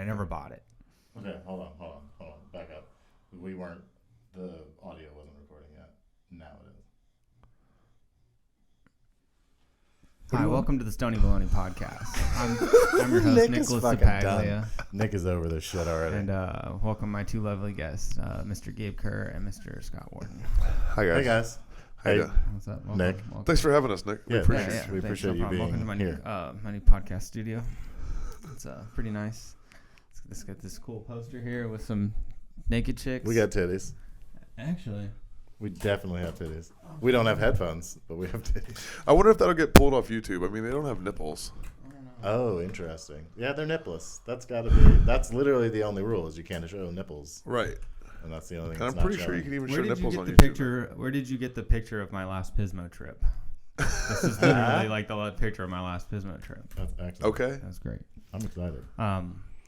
I never bought it. Okay, hold on. Back up. The audio wasn't recording yet. Now it is. Hi, welcome to the Stoney Baloney podcast. I'm your host, Nicolas Ceppaglia. Nick is over this shit already. And welcome my two lovely guests, Mr. Gabe Kerr and Mr. Scott Wharton. Hi, guys. Hey, guys. Hey. What's up? Nick. Welcome. Thanks for having us, Nick. We appreciate it. We appreciate you being welcome to my here. my new podcast studio. It's pretty nice. It's got this cool poster here with some naked chicks. We got titties. Actually. We definitely have titties. We don't have headphones, but we have titties. I wonder if that'll get pulled off YouTube. I mean, they don't have nipples. Oh, interesting. Yeah, they're nipless. That's got to be. That's literally the only rule is you can't show nipples. Right. And that's the only thing. And I'm pretty sure you can even show nipples on YouTube. Where did you get the picture of my last Pismo trip? This is literally like the picture of my last Pismo trip. That's excellent. Okay. That's great. I'm excited.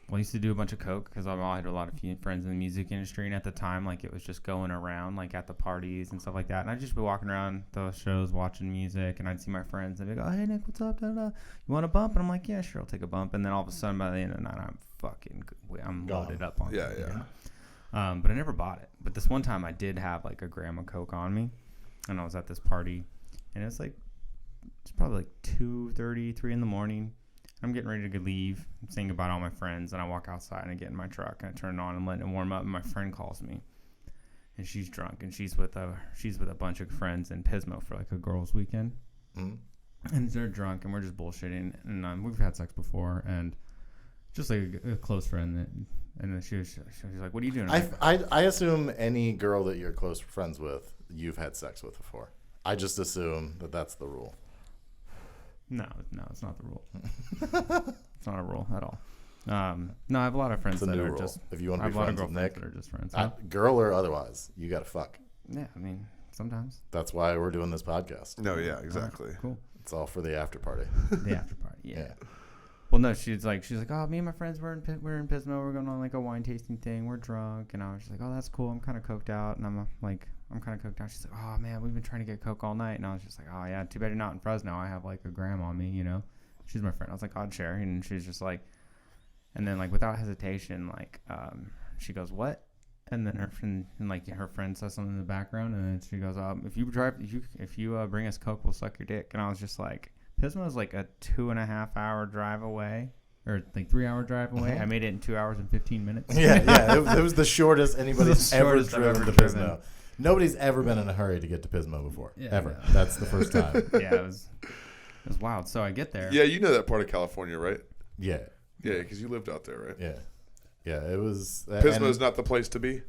Well, I used to do a bunch of coke because I had a lot of friends in the music industry, and at the time, like, it was just going around, like, at the parties and stuff like that. And I'd just be walking around those shows watching music, and I'd see my friends, and they'd go, "Hey, Nick, what's up? Da, da, da. You want a bump?" And I'm like, "Yeah, sure, I'll take a bump." And then all of a sudden, by the end of the night, I'm loaded up on Yeah, coke, yeah. you know? But I never bought it. But this one time, I did have, like, a gram of coke on me, and I was at this party, and it's probably like 2:30, 3 in the morning. I'm getting ready to leave. I'm saying goodbye to all my friends, and I walk outside and I get in my truck and I turn it on and let it warm up. And my friend calls me, and she's drunk and she's with a bunch of friends in Pismo for like a girls' weekend. Mm-hmm. And they're drunk and we're just bullshitting. And we've had sex before, and just like a close friend. And then she was like, "What are you doing?" I assume any girl that you're close friends with, you've had sex with before. I just assume that that's the rule. No, it's not the rule. It's not a rule at all. No, I have a lot of friends that are rule. just. If you want I to be have a lot friends of with girlfriends Nick, that are just friends. Huh? Girl or otherwise, you got to fuck. Yeah, I mean, sometimes. That's why we're doing this podcast. No, yeah, exactly. Right, cool. It's all for the after party. The after party, yeah. Yeah. Well, no, she's like, "Oh, me and my friends we're in Pismo. We're going on like a wine tasting thing. We're drunk." And I was just like, "Oh, that's cool. I'm kind of coked out." And I'm kind of coked out. She's like, "Oh man, we've been trying to get coke all night." And I was just like, "Oh yeah, too bad you're not in Fresno. I have like a gram on me, you know." She's my friend. I was like, "I'd share." And she's just like, and then like without hesitation, like she goes, "What?" And then her friend says something in the background, and then she goes, if you bring us coke, we'll suck your dick." And I was just like, Pismo is like a 2.5 hour drive away, or like 3 hour drive away. Mm-hmm. I made it in 2 hours and 15 minutes. Yeah. It was the shortest anybody's ever driven to driven. Pismo. Nobody's ever been in a hurry to get to Pismo before. Yeah, ever. yeah. That's the first time. Yeah, it was wild. So I get there. Yeah, you know that part of California, right? Yeah. Yeah, because you lived out there, right? Yeah. Yeah, it was. Pismo's not the place to be?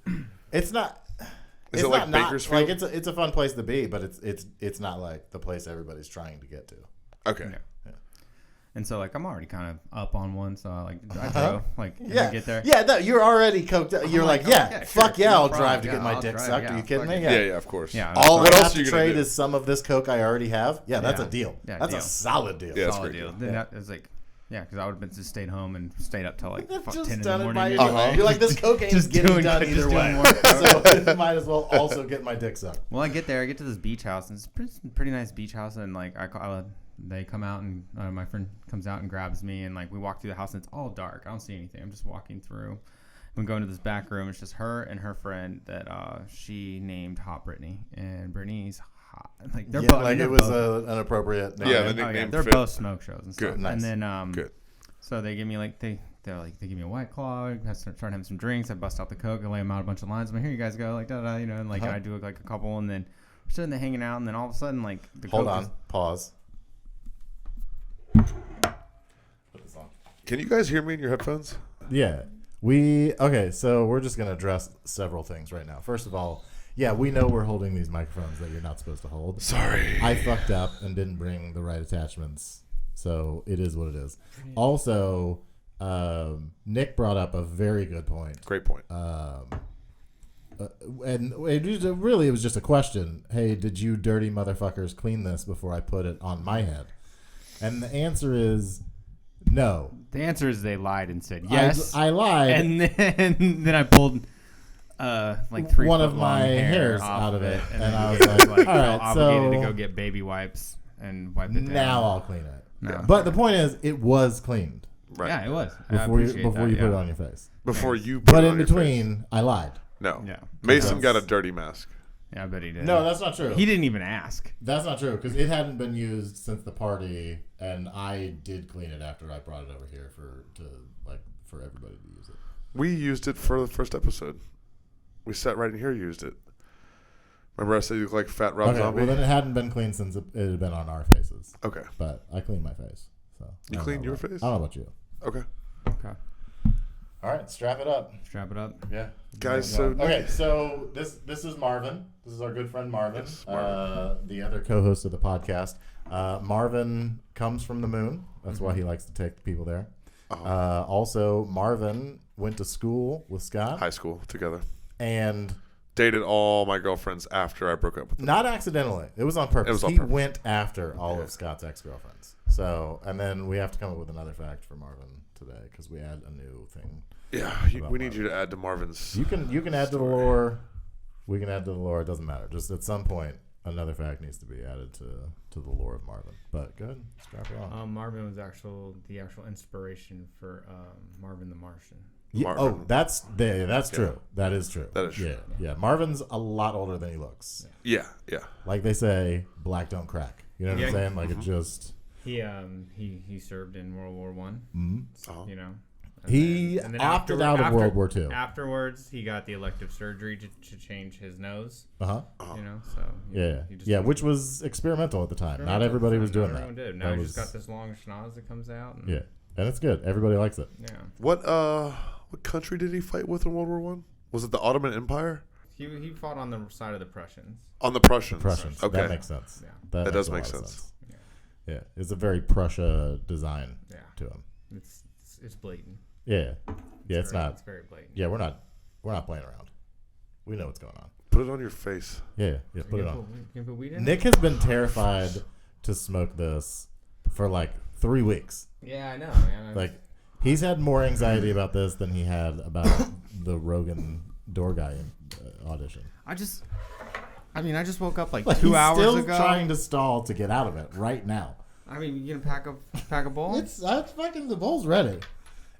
It's not. Is it like Bakersfield? Like it's a fun place to be, but it's not like the place everybody's trying to get to. Okay. Yeah. And so like I'm already kind of up on one, so I drove I get there. Yeah, no, you're already coked up. You're like, fuck sure, yeah, no I'll problem. drive to Yeah, get my I'll dick drive, sucked. yeah, Are you kidding me? Yeah, of course. Yeah. All what I else have are you to gonna trade do? is some of this coke I already have. Yeah, that's Yeah. a deal. Yeah, That's deal. a solid deal. Yeah, that's Solid great deal. deal. Then that was like, yeah, because I would have been just stayed home and stayed up till like I've 10 just in the done it morning. by anyway. You're like, this cocaine's Just getting doing- done just either doing way. more. So I might as well also get my dick sucked. Well, I get there. I get to this beach house, and it's a pretty nice beach house. And like they come out, and my friend comes out and grabs me, and like we walk through the house, and it's all dark. I don't see anything. I'm just walking through. We go into this back room. It's just her and her friend that she named Hot Brittany, and Brittany's hot. Like they're both. Like it was an appropriate name. Yeah, the nickname they're fit. both smoke shows and stuff. Good. Nice. And then Good. so they give me like they give me a White Claw. I start having some drinks. I bust out the coke. I lay them out a bunch of lines. I'm like, "Here you guys go," like da da, you know, and like I do like a couple, and then we're sitting there hanging out, and then all of a sudden like the Hold coke on. Pause. Put this on. Can you guys hear me in your headphones? Yeah. So we're just going to address several things right now. First of all, yeah, we know we're holding these microphones that you're not supposed to hold. Sorry. I fucked up and didn't bring the right attachments. So it is what it is. Also, Nick brought up a very good point. Great point. And it was just a question. Hey, did you dirty motherfuckers clean this before I put it on my head? And the answer is no. The answer is they lied and said yes. I lied. And then I pulled like 3 one foot of my long hair hairs off out of it, and and then I was like, all right, obligated so to go get baby wipes and wipe it down. now I'll clean it. No. But the point is, it was cleaned. Right. Yeah, it was. Before you put it on your face. Before you put But it in on your between, face. I lied. No. Yeah. Mason got a dirty mask. Yeah, I bet he did. No, that's not true. He didn't even ask. That's not true because it hadn't been used since the party, and I did clean it after I brought it over here for everybody to use it. We used it for the first episode. We sat right in here and used it. Remember I said you look like Fat Rob Zombie? Well, then it hadn't been cleaned since it had been on our faces. Okay. But I cleaned my face. So You cleaned your face? I don't know about you. Okay. Okay. All right, strap it up. Strap it up. Yeah. Guys, so this is Marvin. This is our good friend Marvin, Yes, Marvin. The other co-host of the podcast. Marvin comes from the moon. That's why he likes to take people there. Oh. Also, Marvin went to school with Scott. High school together. And dated all my girlfriends after I broke up with them. not accidentally. It was on purpose. He went after all of Scott's ex-girlfriends. So, and then we have to come up with another fact for Marvin today because we add a new thing. Yeah, we need you to add to Marvin's. You can add to the lore. We can add to the lore. It doesn't matter. Just at some point, another fact needs to be added to the lore of Marvin. But go ahead, strap it on. Marvin was the actual inspiration for Marvin the Martian. Yeah, that's true. That is true. That is true. Yeah. Marvin's a lot older than he looks. Yeah. Like they say, black don't crack. You know what I'm saying? Like it just. He served in World War One. Mm-hmm. Oh. You know. He opted out of World War II. Afterwards, he got the elective surgery to change his nose. Uh-huh. You know, so which was experimental at the time. Not everybody was doing that. Everyone did. Now he's just got this long schnoz that comes out. And and it's good. Everybody likes it. Yeah. What country did he fight with in World War One? Was it the Ottoman Empire? He fought on the side of the Prussians. On the Prussians. Okay, that makes sense. Yeah. That does make sense. Yeah, it's a very Prussia design to him. It's blatant. Yeah, it's not. It's very blatant. Yeah, we're not playing around. We know what's going on. Put it on your face. Yeah, put it on. Can put weed in? Nick has been terrified to smoke this for like 3 weeks. Yeah, I know, man. Like, he's had more anxiety about this than he had about the Rogan door guy audition. I just woke up like 2 hours still ago. Trying to stall to get out of it right now. I mean, you gonna pack a bowl? It's fucking the bowl's ready.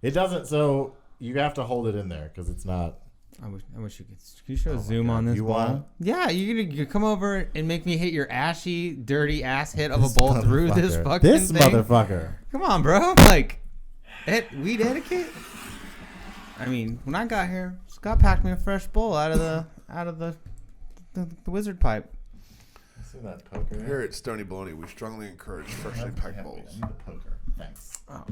It doesn't. So you have to hold it in there because it's not. I wish you could. Can you show a zoom on this you bowl? want? Yeah, you come over and make me hit your ashy, dirty ass hit of a bowl through this fucking This thing. motherfucker. Come on, bro. Like, weed etiquette. I mean, when I got here, Scott packed me a fresh bowl out of the wizard pipe. See that poker? Here at Stoney Baloney, we strongly encourage freshly packed bowls. I need a poker. Thanks. Oh.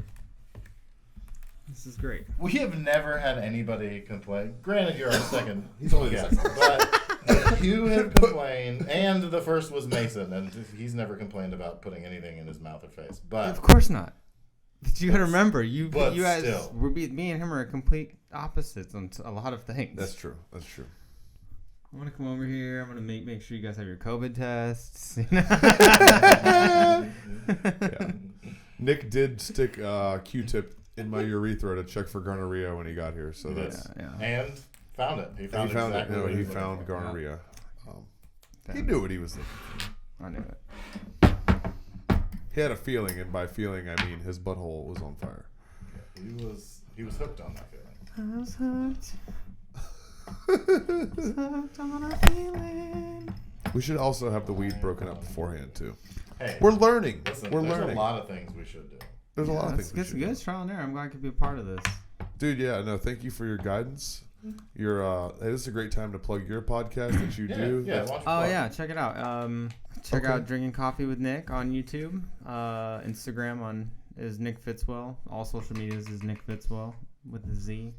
This is great. We have never had anybody complain. Granted, you're our second. He's only the second. But you have complained, and the first was Mason, and he's never complained about putting anything in his mouth or face. But Of course not. But you got to remember, you guys, still. me and him are complete opposites on a lot of things. That's true. I'm gonna come over here. I'm gonna make sure you guys have your COVID tests. Yeah. Nick did stick a Q-tip in my urethra to check for gonorrhea when he got here, so that's and found it. He found exactly what he found looking for. gonorrhea. He knew what he was looking for. I knew it. He had a feeling, and by feeling I mean his butthole was on fire. Yeah, he was hooked on that feeling. I was hooked. On a feeling. We should also have the weed broken up beforehand too. Hey, we're learning. Listen, we're there's learning. a lot of things we should do. There's a lot of things. It's good trial and error. I'm glad I could be a part of this. Dude, yeah, no, thank you for your guidance. This is a great time to plug your podcast that you do. Yeah, check it out. Check out Drinking Coffee with Nick on YouTube. Instagram is Nick Fitzwell. All social medias is Nick Fitzwell with a Z.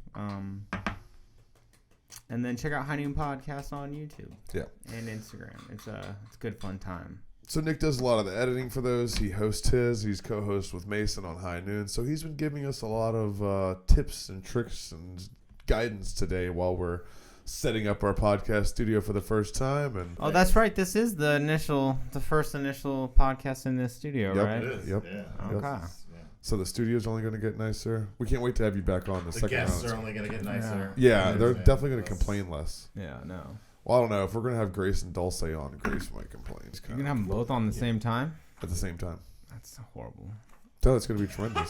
And then check out High Noon Podcast on YouTube. Yeah. And Instagram. It's a good fun time. So Nick does a lot of the editing for those. He hosts his. He's co-host with Mason on High Noon. So he's been giving us a lot of tips and tricks and guidance today while we're setting up our podcast studio for the first time. And that's right. This is the first initial podcast in this studio, right? It is. Yep. Yeah. Okay. Yeah. So the studio's only going to get nicer. We can't wait to have you back on the second round. The guests are only going to get nicer. Yeah, they're definitely going to complain less. Yeah, no. Well, I don't know. If we're going to have Grace and Dulce on, Grace might complain. You're going to have them both on the same time? At the same time. That's horrible. So it's going to be tremendous.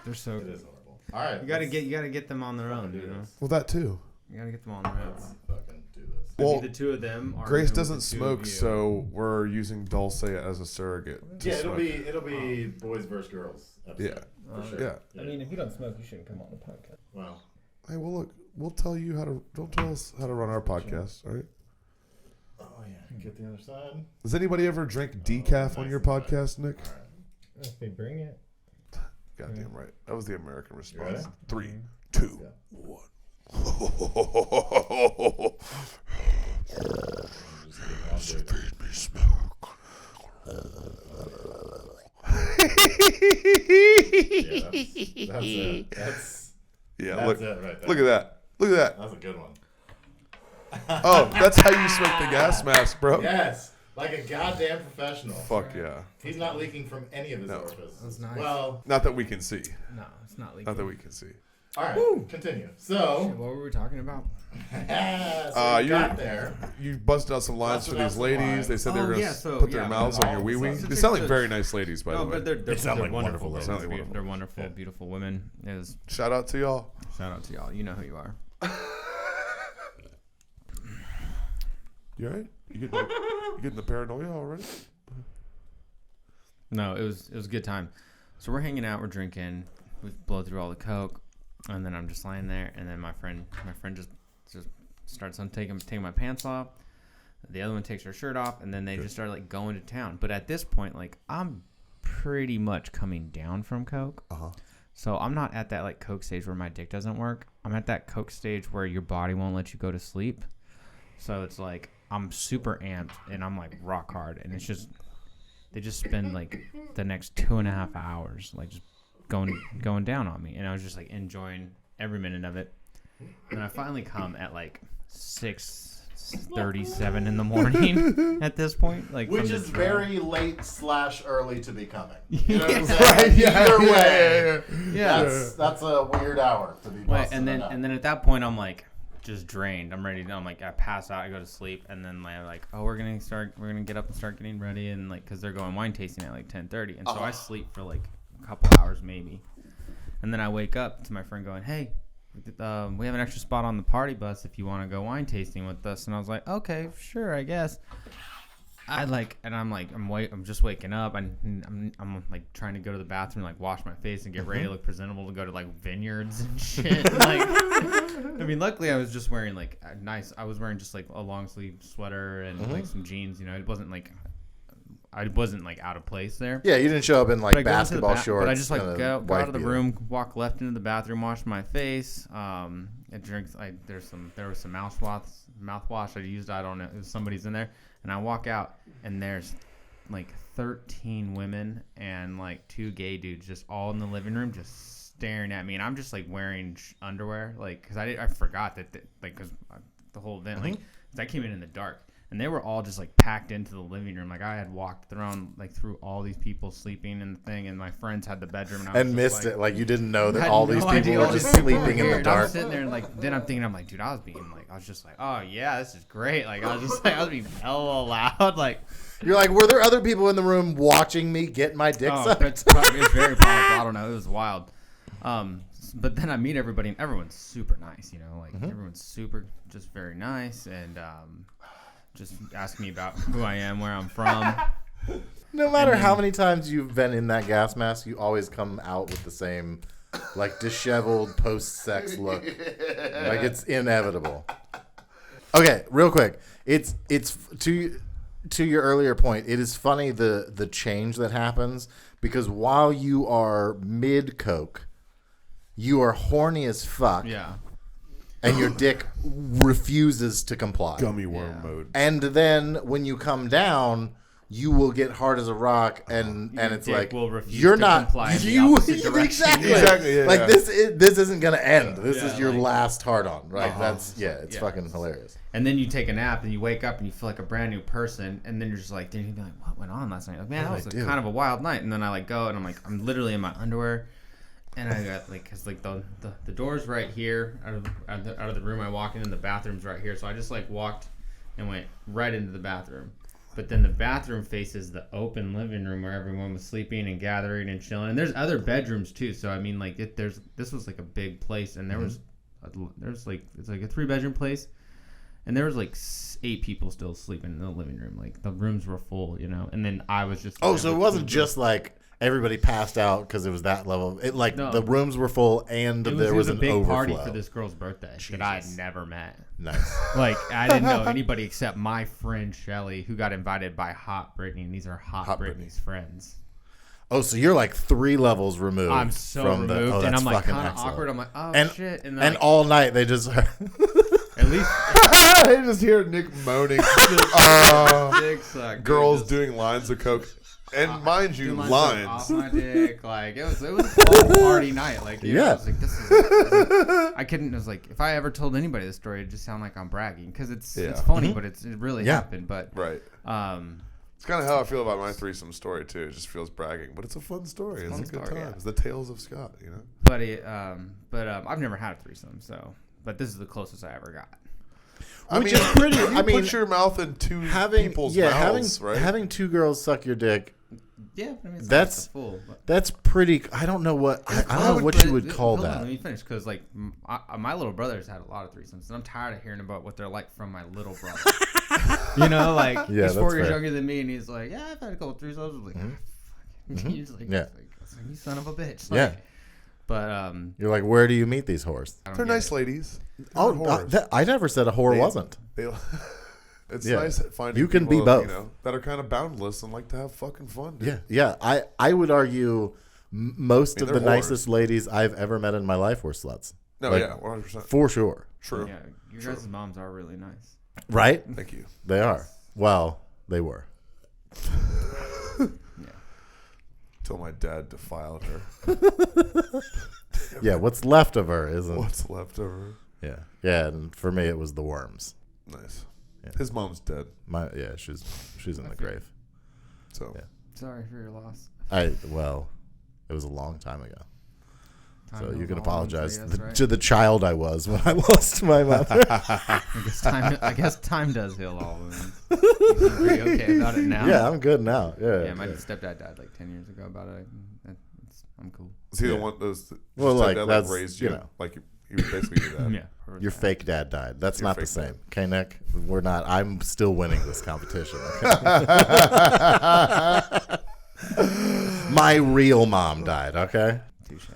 They're so It is horrible. All right. You gotta get them on their own, do you know. this. Well, that too. You gotta get them on their own. Let's fucking do this. Well, Maybe the two of them. Are Grace with the doesn't two smoke, of you. so we're using Dulce as a surrogate. to Yeah, it'll smoke. be boys versus girls. Episode, Yeah. for sure. Yeah. I mean, if you don't smoke, you shouldn't come on the podcast. Well, Hey, well, look, we'll tell you how to. Don't tell us how to run our podcast, all right? oh yeah, get the other side. Does anybody ever drink decaf on your podcast, Nick? All right. If they bring it. Goddamn right. That was the American response. ready? 3, 2, Yeah. 1. Just keep on doing it. Feed me smoke. Yeah, that's it. That's Look, it right there. look at that. Look at that. That's a good one. Oh, that's how you smoke the gas mask, bro. Yes, like a goddamn professional. Fuck yeah. He's not leaking from any of his No. orifices. That's nice. Well, Not that we can see. No, it's not legal. Not that we can see. all right, continue. So, What were we talking about? so we got there. You busted out some lines for Busted out these some lines. lines. They said they were Oh, going yeah, to so, put their yeah, mouths on your wee wee. so They sound like very nice ladies, by the No, way. but they're sound like wonderful. wonderful ladies. ladies. Sound like They're wonderful, beautiful women. Shout out to y'all. Shout out to y'all. You know who you are. You all right? You getting the paranoia already? No, it was a good time. So we're hanging out, we're drinking, we blow through all the coke, and then I'm just lying there, and then my friend just starts taking my pants off. The other one takes her shirt off, and then they just start like going to town. But at this point, like I'm pretty much coming down from coke. So I'm not at that like coke stage where my dick doesn't work. I'm at that coke stage where your body won't let you go to sleep. So it's like I'm super amped and I'm like rock hard, and it's just they just spend like the next 2.5 hours like just going down on me, and I was just like enjoying every minute of it. And I finally come at like 6:37 in the morning at this point, like Which from the is trail. very late / early to be coming. You know what I'm saying? Right, yeah, Either yeah, way, yeah. that's a weird hour to be. Right, busting and it up. then at that point I'm like just drained. I'm ready to. I'm like I pass out. I go to sleep, and then like oh we're gonna get up and start getting ready, and like because they're going wine tasting at like 10:30, and so I sleep for like a couple hours maybe, and then I wake up to my friend going, hey, we have an extra spot on the party bus if you want to go wine tasting with us. And I was like, okay, sure, I guess. I'm just waking up, and I'm like trying to go to the bathroom, like wash my face and get ready to look presentable to go to like Vineyards and shit. Like, I mean, luckily I was just wearing like I was wearing just like a long sleeve sweater and like some jeans. You know, it wasn't like I wasn't like out of place there. Yeah, you didn't show up in But like I go into the basketball shorts. But I just like and a go wife out of the beater. room, walk left into the bathroom, wash my face. I drink. There was some mouthwash I used. I don't know. It was somebody's in there, and I walk out, and there's like 13 women and like 2 gay dudes just all in the living room, just staring at me, and I'm just like wearing underwear, like because I forgot that like because the whole event like 'cause I came in the dark. And they were all just like packed into the living room. Like I had walked through all these people sleeping in the thing, and my friends had the bedroom. And I was And just missed like, it. Like you didn't know that had all no these idea people were all just these people sleeping in here. the And I'm dark. sitting there and like then I'm thinking I'm like, dude, I was just like, oh yeah, this is great. Like I was being hella loud. Like You're like, were there other people in the room watching me get my dick sucked? it's very powerful. I don't know. It was wild. But then I meet everybody, and everyone's super nice. You know, like everyone's super, just very nice, and just ask me about who I am, where I'm from. No matter how many times you've been in that gas mask, you always come out with the same, like, disheveled post-sex look. Like, it's inevitable. Okay, real quick. It's to your earlier point, it is funny the change that happens, because while you are mid-coke, you are horny as fuck. Yeah. And your dick refuses to comply. Gummy worm mode. And then when you come down, you will get hard as a rock, and it's dick like will refuse you're to not comply in the you opposite direction. exactly Yeah, like yeah. this isn't gonna end. This Yeah, is your like- last hard on, right? That's it's Yeah. fucking hilarious. And then you take a nap and you wake up and you feel like a brand new person, and then you're just like, then you'd be like, what went on last night? Like, man, that was kind of a wild night. And then I like go and I'm like, I'm literally in my underwear, and I got like, cause like the door's right here out of the room I walk in, and the bathroom's right here. So I just like walked and went right into the bathroom, But then the bathroom faces the open living room where everyone was sleeping and gathering and chilling. And there's other bedrooms too. So I mean, like this was like a big place, and there's like it's like a 3-bedroom place, and there was like 8 people still sleeping in the living room. Like the rooms were full, you know. And then I was just so it wasn't just like everybody passed out because it was that level. It the rooms were full, and there was a an big overflow. party for this girl's birthday that I had never met. Nice. Like I didn't know anybody except my friend Shelly, who got invited by Hot Brittany, and these are Hot Brittany's friends. Oh, so you're like 3 levels removed. I'm so from removed, and I'm like kind of excellent. awkward. I'm like, oh shit, and like, all night they just at least I just hear Nick moaning. dick suck, Girls dude, doing lines of coke. And mind you, lines. Off my dick, like it was a full party night. Like you know, I was like, this is. I couldn't. I was like, if I ever told anybody this story, it'd just sound like I'm bragging because it's funny, but it really happened. But right. It's kind of how I feel about my threesome story too. It just feels bragging, but it's a fun story. It's a good time. Yeah. It's the tales of Scott, you know. But I've never had a threesome, but this is the closest I ever got. Which is pretty. I mean, put your mouth in 2 people's mouths, right? Having 2 girls suck your dick. Yeah, I mean, it's that's like full, that's pretty. I don't know what you would call that. Let me finish because like my little brother's had a lot of threesomes, and I'm tired of hearing about what they're like from my little brother. You know, like he's 4 years younger than me, and he's like, yeah, I've had a couple threesomes. I'm like, he's like, you son of a bitch. Like, but you're like, where do you meet these whores? They're nice ladies. I never said a whore wasn't. It's nice finding you can people, be both, you know, that are kind of boundless and like to have fucking fun. Dude. Yeah. I would argue most of the nicest ladies I've ever met in my life were sluts. No, 100%. For sure. True. Yeah, you guys' moms are really nice. Right? Thank you. They are. Well, they were. Till my dad defiled her. Yeah, what's left of her isn't. What's left of her? Yeah. Yeah, and for me it was the worms. Nice. Yeah. His mom's dead. She's in the grave. So sorry for your loss. It was a long time ago. So you can apologize to the child I was when I lost my mother. I guess time does heal all wounds. You seem pretty okay about it now. Yeah, I'm good now. Yeah. My stepdad died like 10 years ago about it. I'm cool. Is he the one those? Well, like that's raised you, like he was basically your dad. Yeah. Your fake dad died. That's not the same. Okay, Nick? We're not. I'm still winning this competition. Okay? My real mom died, okay? Touche.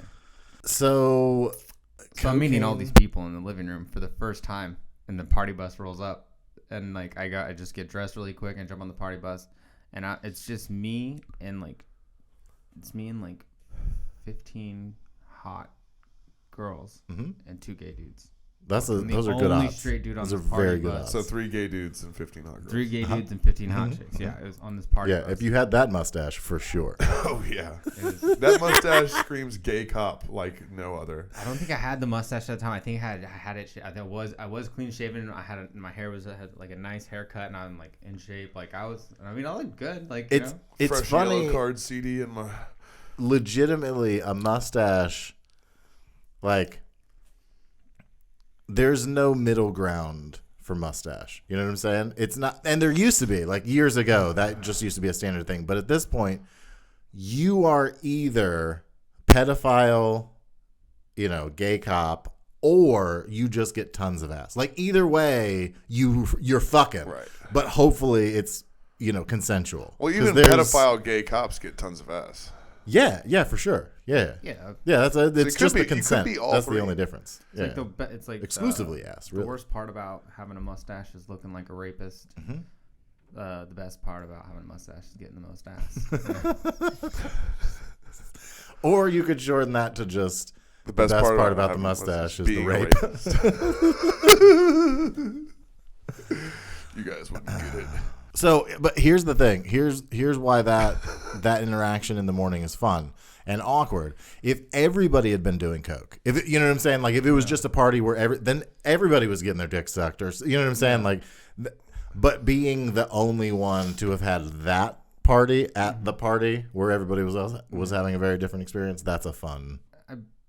So I'm meeting all these people in the living room for the first time, and the party bus rolls up, and like I just get dressed really quick and jump on the party bus, and it's just me and like 15 hot girls and 2 gay dudes. Those are good odds. Straight dude on those are party very good bus. odds. So 3 gay dudes and 15 hot girls. 3 gay dudes and 15 hot chicks. Yeah, it was on this party bus. If you had that mustache, for sure. Oh, yeah. That mustache screams gay cop like no other. I don't think I had the mustache at the time. I think I had it. I was clean shaven. My hair had like a nice haircut, and I'm like in shape. Like I look good. Like it's fresh funny. Yellow card CD in my. Legitimately, a mustache, like. There's no middle ground for mustache. You know what I'm saying? It's not, and there used to be, like years ago, that just used to be a standard thing. But at this point, you are either pedophile, gay cop, or you just get tons of ass. Like either way, you're fucking. Right. But hopefully it's, consensual. Well, even pedophile gay cops get tons of ass. Yeah, for sure. Yeah. It's just the consent. That's the only difference. It's like exclusively ass. Really. The worst part about having a mustache is looking like a rapist. Mm-hmm. The best part about having a mustache is getting the most ass. Or you could shorten that to just the best part about the mustache is the rape. You guys wouldn't get it. So, but here's the thing. Here's why that interaction in the morning is fun and awkward. If everybody had been doing coke, you know what I'm saying? Like if it was just a party where then everybody was getting their dick sucked, or you know what I'm saying? Yeah. Like, but being the only one to have had that party at the party where everybody was having a very different experience, that's a fun.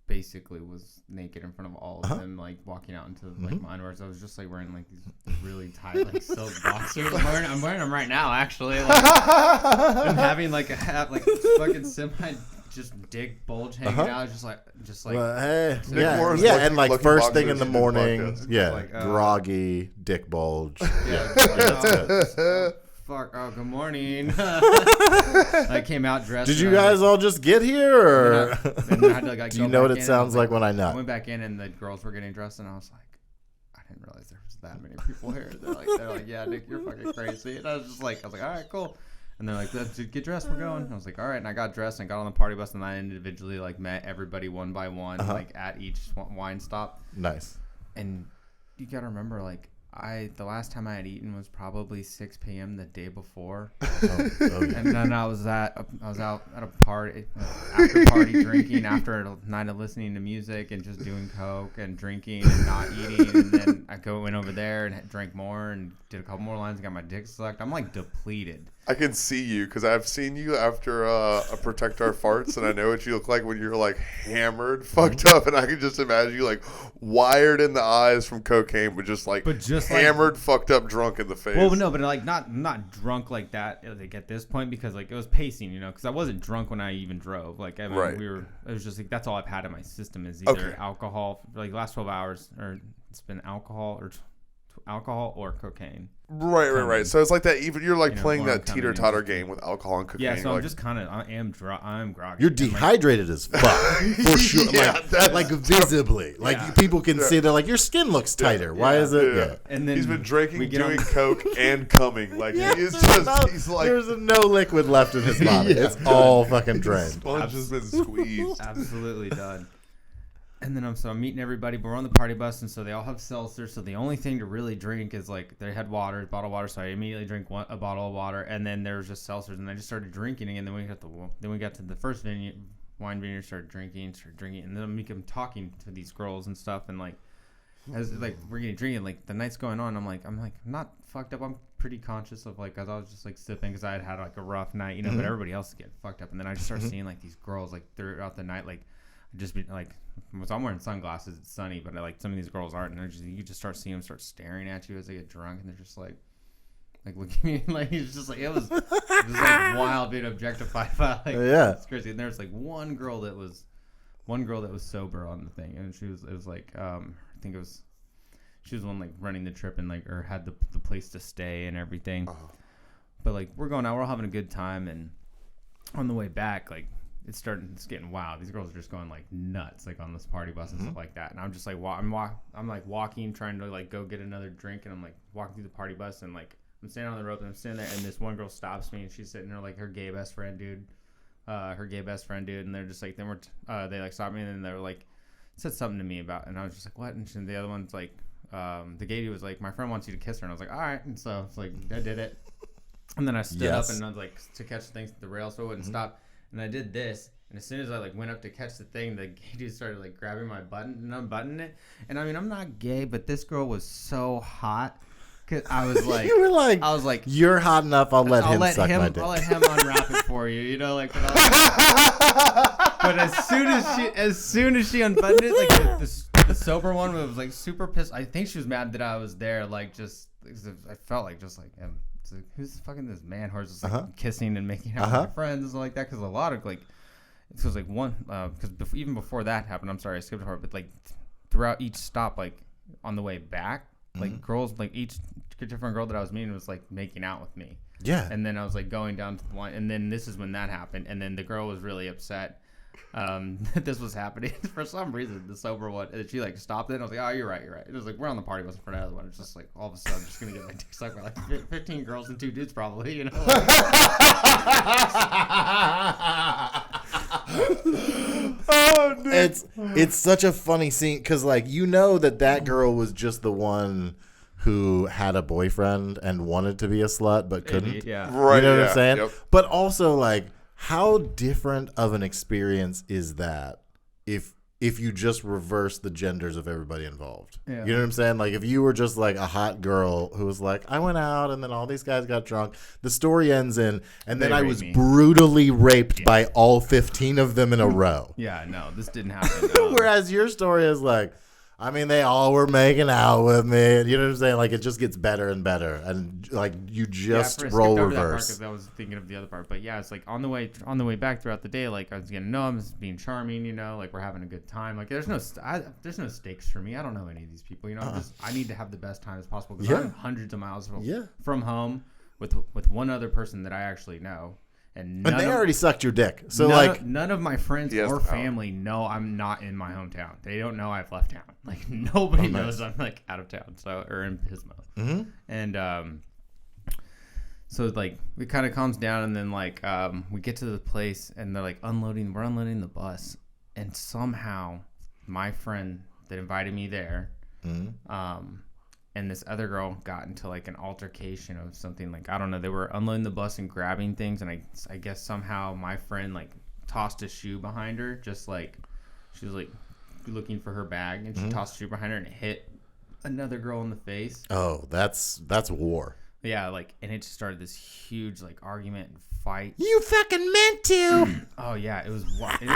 basically was naked in front of all of them, like walking out into like my underwear. I was just like wearing like these really tight like silk boxers. I'm wearing them right now actually. Like, I'm having like a hat like fucking semi just dick bulge hanging out, just like well, hey, yeah, and like first thing in the morning, like, groggy dick bulge. Fuck! Oh, good morning. I came out dressed. Did you guys all just get here, or and then I had to, like, do you know what it sounds like when I I nut? went back in and the girls were getting dressed, and I was like, I didn't realize there was that many people here. They're like, yeah, Nick, you're fucking crazy. And I was like, all right, cool. And they're like, get dressed, we're going. And I was like, all right. And I got dressed and got on the party bus, and I individually like met everybody one by one, like at each wine stop. Nice. And you gotta remember, like, the last time I had eaten was probably 6 p.m. the day before, and then I was out at a party, after party drinking, after a night of listening to music and just doing coke and drinking and not eating, and then I went over there and drank more and did a couple more lines and got my dick sucked. I'm like depleted. I can see you because I've seen you after a Protect Our Farts, and I know what you look like when you're like hammered, fucked up, and I can just imagine you like wired in the eyes from cocaine, but just hammered, fucked up, drunk in the face. Well, no, but like not drunk like that like at this point, because like it was pacing, because I wasn't drunk when I even drove. Like I mean, right. It was just like that's all I've had in my system is either alcohol for like the last 12 hours, or it's been alcohol or cocaine. Right. So it's like that. Even you're like playing that teeter-totter game with alcohol and cocaine. Yeah, so I'm like, just kind of I'm groggy. You're dehydrated as fuck for sure. Like visibly, like people can see. They're like, your skin looks tighter. Why is it? Yeah. And then he's been drinking, doing coke, and coming. Like he's like there's no liquid left in his body. It's all fucking drained. Sponge has been squeezed. Absolutely done. And then I'm meeting everybody, but we're on the party bus, and so they all have seltzers. So the only thing to really drink is like they had bottled water. So I immediately drank a bottle of water, and then there was just seltzers, and I just started drinking again. Then we got to the first wine vineyard, started drinking, and then I'm talking to these girls and stuff, and like as like we're getting drinking, like the night's going on. I'm like I'm not fucked up. I'm pretty conscious of like, cause I was just like sipping because I had like a rough night, but everybody else is getting fucked up, and then I just start seeing like these girls like throughout the night, like. Just be like, so I'm wearing sunglasses. It's sunny, but like some of these girls aren't, and you just start seeing them start staring at you as they get drunk, and they're just like look at me, like it's just like it was like wild being objectified by like it's crazy. And there's like one girl that was sober on the thing, and she was the one like running the trip and like or had the place to stay and everything. But like we're going out, we're all having a good time, and on the way back, like. It's getting wild. These girls are just going like nuts, like on this party bus and stuff like that. And I'm just like, I'm like walking, trying to like go get another drink, and I'm like walking through the party bus, and like I'm standing on the rope, and I'm sitting there, and this one girl stops me, and she's sitting there like her gay best friend dude, and they're just like, then they like stopped me, and then they were like, said something to me about, and I was just like, what? And the other one's like, the gay dude was like, my friend wants you to kiss her, and I was like, all right, and so it's like I did it, and then I stood up and I was like to catch the rail so it wouldn't stop. And I did this, and as soon as I like went up to catch the thing, the gay dude started like grabbing my button and unbuttoning it. And I mean, I'm not gay, but this girl was so hot, cause I was like, I was like, you're hot enough. I'll let him suck my dick. I'll let him unwrap it for you, like. But as soon as she unbuttoned it, like the sober one was like super pissed. I think she was mad that I was there, like just I felt like just like. Like, who's fucking this man who's just like kissing and making out with my friends and stuff like that? Because a lot of like, it was like one because even before that happened, I'm sorry I skipped a part, but like throughout each stop, like on the way back, like girls, like each different girl that I was meeting was like making out with me. Yeah. And then I was like going down to the line, and then this is when that happened, and then the girl was really upset that this was happening for some reason. The sober one, and she like stopped it. And I was like, oh, you're right. It was like we're on the party bus in front of the other one. It's just like all of a sudden I'm just gonna get my dick sucked by like 15 girls and 2 dudes probably, Like. Oh, dude. It's such a funny scene because like that girl was just the one who had a boyfriend and wanted to be a slut but couldn't. Yeah. Right. You know what I'm saying? Yep. But also like. How different of an experience is that if if you just reverse the genders of everybody involved. Yeah. You know what I'm saying? Like, if you were just like a hot girl who was like, I went out and then all these guys got drunk, the story ends in, and then I was brutally raped by all 15 of them in a row. Yeah, no, this didn't happen. Whereas your story is like, I mean, they all were making out with me. And you know what I'm saying? Like, it just gets better and better. And, like, you just roll reverse. Because I was thinking of the other part. But, yeah, it's like on the way back throughout the day, like, I was getting to know him, being charming, you know, like, we're having a good time. Like, there's no stakes for me. I don't know any of these people, you know. I need to have the best time as possible because I'm hundreds of miles from home with one other person that I actually know. And they already sucked your dick. So none of my friends or family know I'm not in my hometown. They don't know I've left town. Like nobody knows I'm like out of town. Or in Pismo. Mm-hmm. And so like it kind of calms down, and then like we get to the place, and they're like we're unloading the bus, and somehow my friend that invited me there, and this other girl got into like an altercation of something. Like, I don't know, they were unloading the bus and grabbing things, and I guess somehow my friend like tossed a shoe behind her, just like she was like looking for her bag, and she tossed a shoe behind her and it hit another girl in the face. Oh, that's war. Yeah, like, and it just started this huge like argument and fight. You fucking meant to. Oh yeah, it was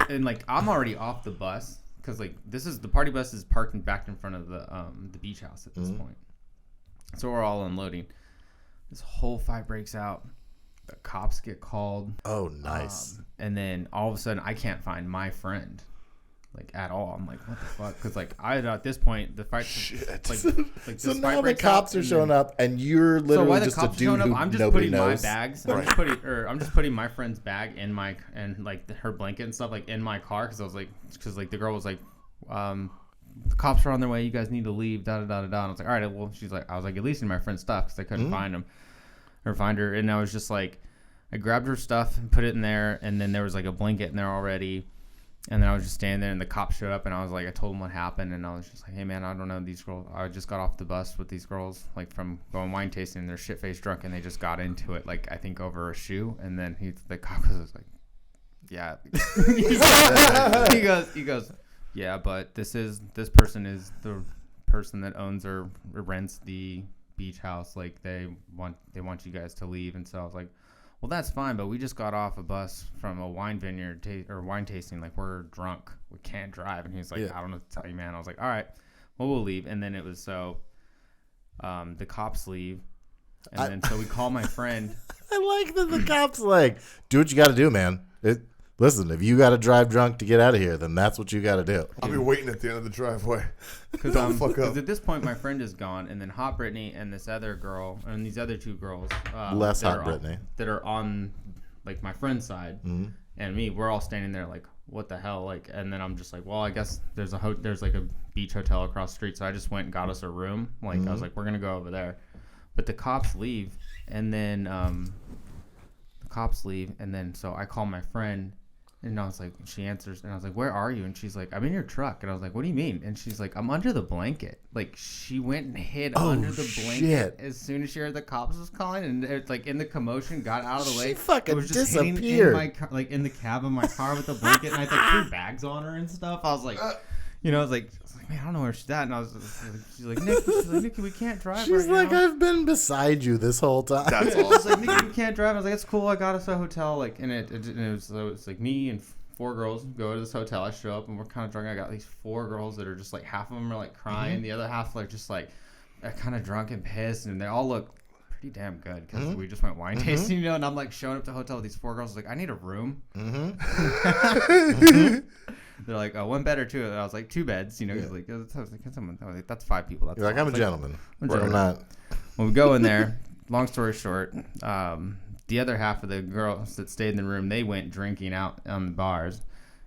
and like I'm already off the bus because like the party bus is parked back in front of the beach house at this point. So we're all unloading. This whole fight breaks out. The cops get called. Oh, nice. And then all of a sudden, I can't find my friend, like at all. I'm like, what the fuck? Because like at this point, the fight. Like so now the cops are showing up, and you're literally just a dude who I'm just nobody putting knows. my bags. I'm just putting my friend's bag in and like her blanket and stuff like in my car because I was like, the girl was like, the cops are on their way. You guys need to leave. Da da da da da. And I was like, all right. Well, I was like, at least in my friend's stuff because I couldn't find her. And I was just like, I grabbed her stuff and put it in there. And then there was like a blanket in there already. And then I was just standing there, and the cops showed up, and I was like, I told them what happened, and I was just like, hey man, I don't know these girls. I just got off the bus with these girls, like from going wine tasting. And they're shit faced drunk, and they just got into it, like I think over a shoe. And then the cop was like, yeah. he goes. Yeah, but this person is the person that owns or rents the beach house. Like they want you guys to leave. And so I was like, well, that's fine, but we just got off a bus from a wine vineyard or wine tasting. Like, we're drunk, we can't drive. And he's like, I don't know what to tell you, man. I was like, all right, well, we'll leave. And then it was the cops leave, and then so we call my friend. I like that the cops like, do what you got to do, man. Listen, if you got to drive drunk to get out of here, then that's what you got to do. I'll be waiting at the end of the driveway. Because at this point, my friend is gone, and then Hot Brittany and this other girl, and these other two girls, less Hot Brittany, that are on like my friend's side, and me, we're all standing there like, what the hell, like, and then I'm just like, well, I guess there's like a beach hotel across the street, so I just went and got us a room. Like, I was like, we're gonna go over there, but the cops leave, and then so I call my friend. And I was like, she answers, and I was like, where are you? And she's like, I'm in your truck. And I was like, what do you mean? And she's like, I'm under the blanket. Like, she went and hid under the blanket as soon as she heard the cops was calling. And it's like, in the commotion, got out of the way. She fucking was just disappeared. In my car, like, in the cab of my car with the blanket. And I like threw bags on her and stuff. I was like, you know, I was like, man, I don't know where she's at. And I was she's like, Nikki, we can't drive. She's like, I've been beside you this whole time. That's awesome. I was like, Nikki, we can't drive. I was like, it's cool. I got us a hotel. Like, and it's like me and 4 girls go to this hotel. I show up, and we're kind of drunk. I got these 4 girls that are just like, half of them are like crying. The other half like just like kind of drunk and pissed, and they all look pretty damn good because we just went wine tasting, you know. And I'm like showing up to the hotel with these 4 girls, like, I need a room. They're like, oh, 1 bed or 2. And I was like, 2 beds, you know. Like, I was like, that's 5 people. That's You're like, I'm a gentleman. I'm not. When we go in there, long story short, the other half of the girls that stayed in the room, they went drinking out on the bars,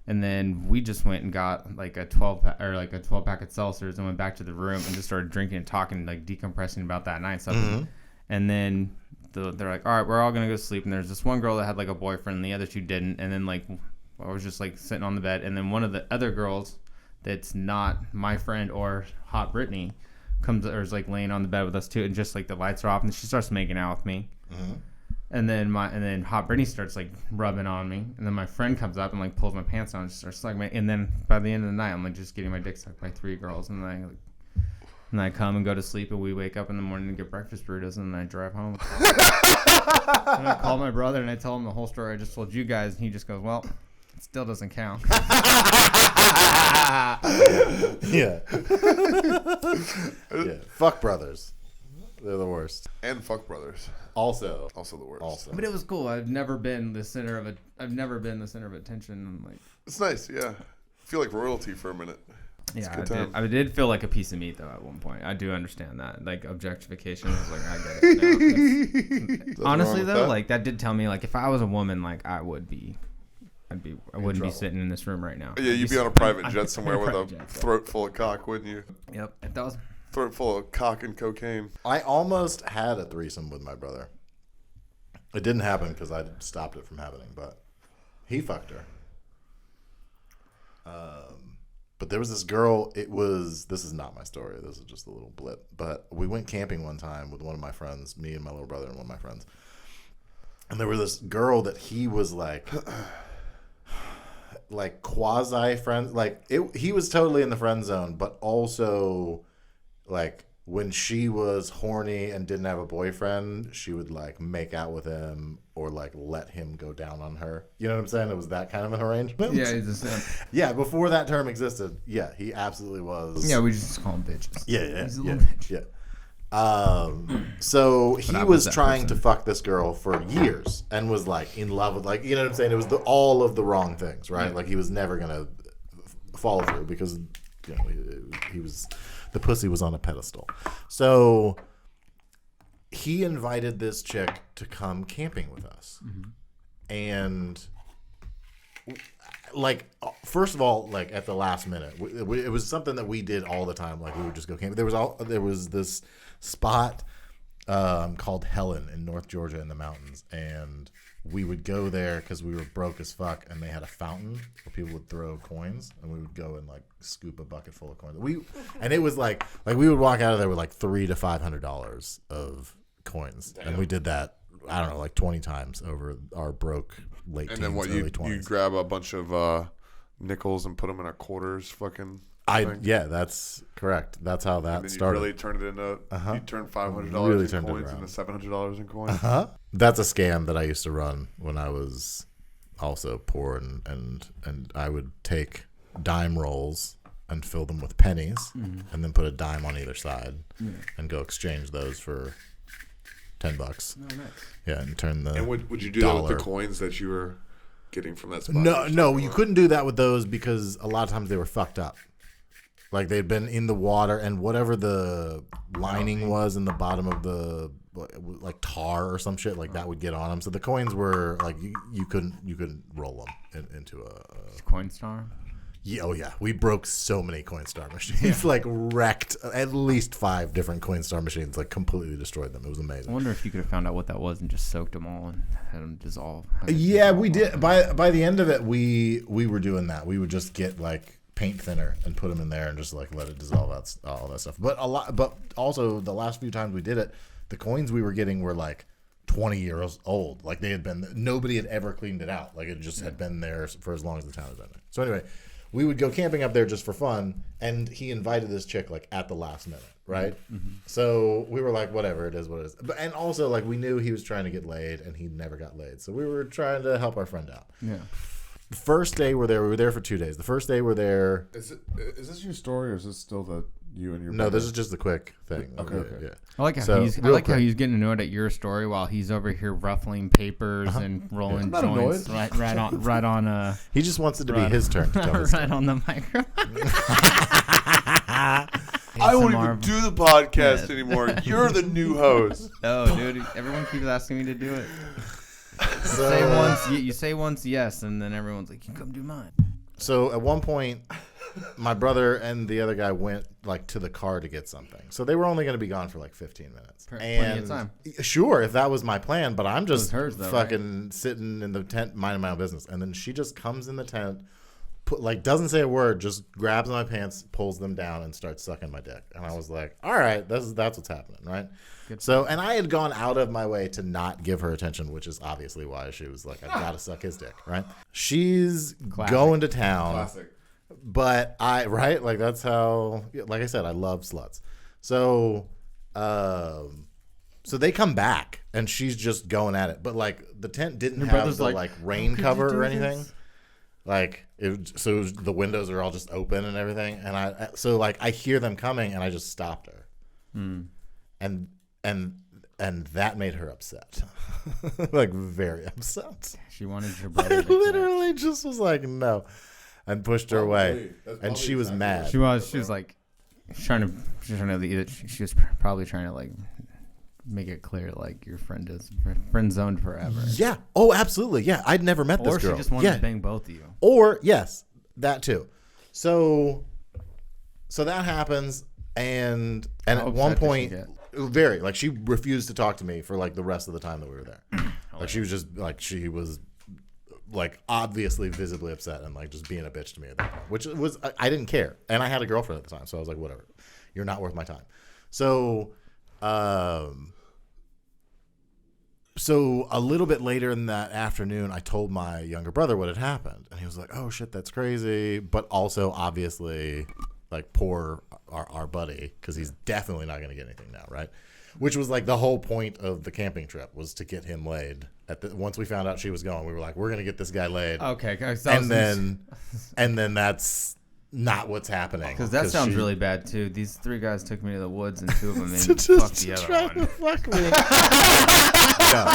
and then we just went and got like a 12-pack of seltzers and went back to the room and just started drinking and talking, like decompressing about that night and stuff. And then they're like, all right, we're all gonna go sleep. And there's this one girl that had like a boyfriend, and the other 2 didn't. And then like I was just like sitting on the bed, and then one of the other girls that's not my friend or Hot Brittany comes or is like laying on the bed with us too, and just like the lights are off, and she starts making out with me. And then Hot Brittany starts like rubbing on me, and then my friend comes up and like pulls my pants down and just starts sucking me. And then by the end of the night, I'm like just getting my dick sucked by 3 girls, and then I come and go to sleep, and we wake up in the morning and get breakfast burritos, and then I drive home. And I call my brother and I tell him the whole story I just told you guys, and he just goes, "Well, it still doesn't count." Yeah. Yeah. Fuck brothers. They're the worst. And fuck brothers. Also the worst. Also. But it was cool. I've never been the center of attention. And like, It's nice, yeah. I feel like royalty for a minute. yeah, I did feel like a piece of meat though at one point. I do understand that, like objectification. I was like, I get it now. Honestly though, like that did tell me like if I was a woman, like I wouldn't be sitting in this room right now. Yeah, you'd be on a private jet somewhere with a throat full of cock, wouldn't you? Yep, if that was. Throat full of cock and cocaine. I almost had a threesome with my brother. It didn't happen because I stopped it from happening, but he fucked her. But there was this girl. This is not my story. This is just a little blip. But we went camping one time with one of my friends, me and my little brother and one of my friends. And there was this girl that he was like quasi friends. He was totally in the friend zone, but also like when she was horny and didn't have a boyfriend, she would like make out with him or like let him go down on her. You know what I'm saying? It was that kind of an arrangement. Yeah, he's the same. Yeah, before that term existed, yeah, he absolutely was. Yeah, we just call him bitches. Yeah, He's a little bitch. Yeah. So he was trying to fuck this girl for years and was like in love with, like, you know what I'm saying? It was all of the wrong things, right? Yeah. Like he was never gonna follow through because, you know, he was, the pussy was on a pedestal. So he invited this chick to come camping with us. Mm-hmm. And like, first of all, like at the last minute, it was something that we did all the time. Like we would just go camping. There was this spot called Helen in North Georgia in the mountains, and we would go there because we were broke as fuck, and they had a fountain where people would throw coins, and we would go and like scoop a bucket full of coins. And it was like we would walk out of there with like $300 to $500 of coins. Damn. And we did that, I don't know, like 20 times over our broke late teens, early 20s. You grab a bunch of nickels and put them in a quarters fucking thing? Yeah, that's correct. That's how that started. You really turned it into, you turned $500 in coins into $700 in coins. That's a scam that I used to run when I was also poor, and I would take dime rolls and fill them with pennies, and then put a dime on either side, and go exchange those for $10. Oh, nice. Yeah, and turn the. And would you do that with the coins that you were getting from that spot? No, you couldn't do that with those because a lot of times they were fucked up. Like they'd been in the water, and whatever the lining was in the bottom of the, like tar or some shit, like that would get on them. So the coins were like you couldn't roll them into a Coinstar. Yeah, oh yeah, we broke so many Coinstar machines, like wrecked at least 5 different Coinstar machines, like completely destroyed them. It was amazing. I wonder if you could have found out what that was and just soaked them all and had them dissolve. Yeah, we did. By the end of it, we were doing that. We would just get like paint thinner and put them in there and just like let it dissolve out, all that stuff. But also the last few times we did it, the coins we were getting were like 20 years old. Like nobody had ever cleaned it out. Like it just had been there for as long as the town had been there. So anyway, we would go camping up there just for fun, and he invited this chick like at the last minute, right? Mm-hmm. So we were like, whatever, it is what it is. And also like we knew he was trying to get laid, and he never got laid. So we were trying to help our friend out. Yeah. The first day we were there for 2 days. The first day we're there. Is this your story, or is this still you and your No, brother? This is just the quick thing. Okay. Yeah. I like how he's getting annoyed at your story while he's over here ruffling papers and rolling joints right on he just wants it to be his turn to tell his right on the microphone. I won't even do the podcast anymore. You're the new host. Oh, dude, everyone keeps asking me to do it. You say once yes, and then everyone's like, "You come do mine." So at one point, my brother and the other guy went like to the car to get something. So they were only going to be gone for like 15 minutes. Plenty of time. Sure, if that was my plan, but I'm just fucking sitting in the tent minding my own business. And then she just comes in the tent, doesn't say a word, just grabs my pants, pulls them down, and starts sucking my dick. And I was like, all right, that's what's happening, right? So, and I had gone out of my way to not give her attention, which is obviously why she was like, I gotta suck his dick, right? She's going to town. Classic. But right? Like, that's how, like I said, I love sluts. So, so they come back, and she's just going at it. But, like, the tent didn't have the, like rain cover or anything. This? Like, the windows are all just open and everything. And I hear them coming, and I just stopped her. And that made her upset. Like, very upset. She wanted your brother. I literally just was like, no. And pushed her away. And she was mad. She was like, she was probably trying to, like, make it clear, like, your friend is friend zoned forever. Yeah. Oh, absolutely. Yeah. I'd never met this girl. Or she just wanted to bang both of you. Or, yes, that too. So that happens. And at one point, she refused to talk to me for, like, the rest of the time that we were there. Like, she was just, like, she was, like, obviously visibly upset and, like, just being a bitch to me at that point, which was, I didn't care. And I had a girlfriend at the time, so I was like, whatever. You're not worth my time. So a little bit later in that afternoon, I told my younger brother what had happened. And he was like, oh, shit, that's crazy. But also, obviously, like, poor our buddy, because he's definitely not going to get anything now, right? Which was, like, the whole point of the camping trip, was to get him laid. Once we found out she was going, we were like, we're going to get this guy laid. Okay. And then that's not what's happening. Because that sounds really bad, too. These 3 guys took me to the woods, and 2 of them made me fuck the other one. To fuck me. No.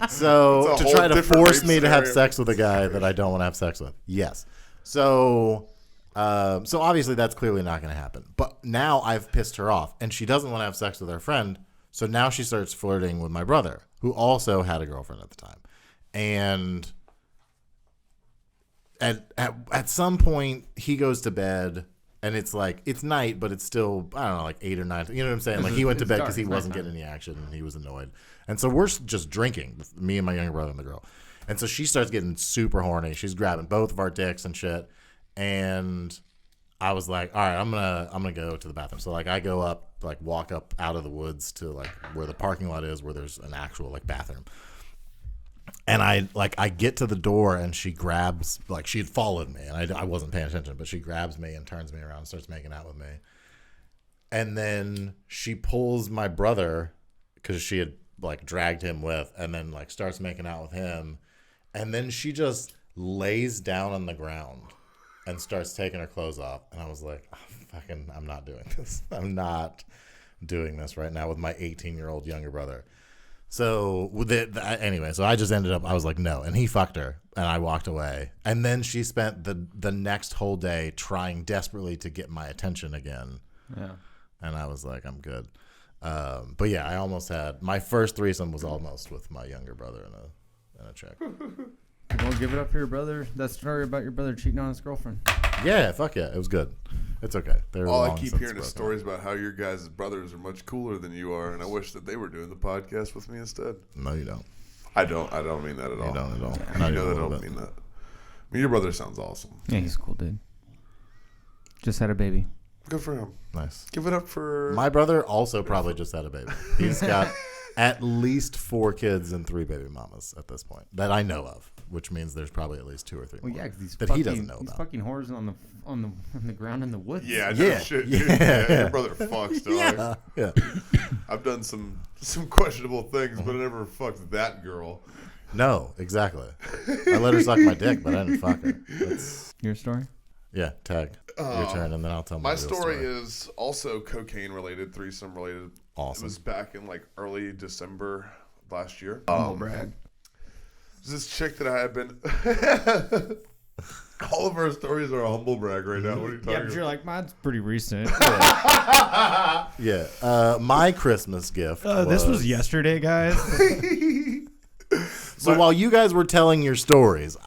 So, to try to force me to have sex with a guy that I don't want to have sex with. Yes. So obviously that's clearly not going to happen. But now I've pissed her off, and she doesn't want to have sex with her friend. So now she starts flirting with my brother, who also had a girlfriend at the time. And at some point, he goes to bed, and it's like, it's night, but it's still, I don't know, like 8 or 9. You know what I'm saying? Like, he went to bed because he wasn't getting any action, and he was annoyed. And so we're just drinking, me and my younger brother and the girl. And so she starts getting super horny. She's grabbing both of our dicks and shit. And I was like, all right, I'm gonna go to the bathroom. So, like, I go up, like, walk up out of the woods to, like, where the parking lot is, where there's an actual, like, bathroom. And I get to the door, and she grabs, like, she had followed me, and I wasn't paying attention, but she grabs me and turns me around and starts making out with me. And then she pulls my brother, because she had, like, dragged him with, and then, like, starts making out with him. And then she just lays down on the ground and starts taking her clothes off. And I was like, I'm not doing this. I'm not doing this right now with my 18-year-old younger brother. So anyway, so I just ended up, I was like, no. And he fucked her, and I walked away. And then she spent the next whole day trying desperately to get my attention again. Yeah. And I was like, I'm good. But yeah, I almost had, my first threesome was almost with my younger brother and a chick. You won't give it up for your brother? That story about your brother cheating on his girlfriend. Yeah, fuck yeah. It was good. It's okay. All I keep hearing is stories about how your guys' brothers are much cooler than you are, and I wish that they were doing the podcast with me instead. No, you don't. I don't mean that at all. You don't at all. Yeah, you know that I don't mean that. I mean, your brother sounds awesome. Yeah, he's cool, dude. Just had a baby. Good for him. Nice. Give it up for... My brother also probably just had a baby. He's got at least 4 kids and 3 baby mamas at this point that I know of, which means there's probably at least 2 or 3 more. Yeah, because that he doesn't know about. He's fucking whores on the ground in the woods. Yeah, no shit, dude. Yeah, your brother fucks, dog. Yeah. I've done some questionable things, but I never fucked that girl. No, exactly. I let her suck my dick, but I didn't fuck her. That's your story? Yeah, tag. Your turn, and then I'll tell my story is also cocaine related, threesome related. Awesome. It was back in like early December last year. Humble brag. This chick that I had been. All of our stories are a humble brag right now. What are you talking about? You're like, mine's pretty recent. Yeah. My Christmas gift. This was yesterday, guys. So while you guys were telling your stories,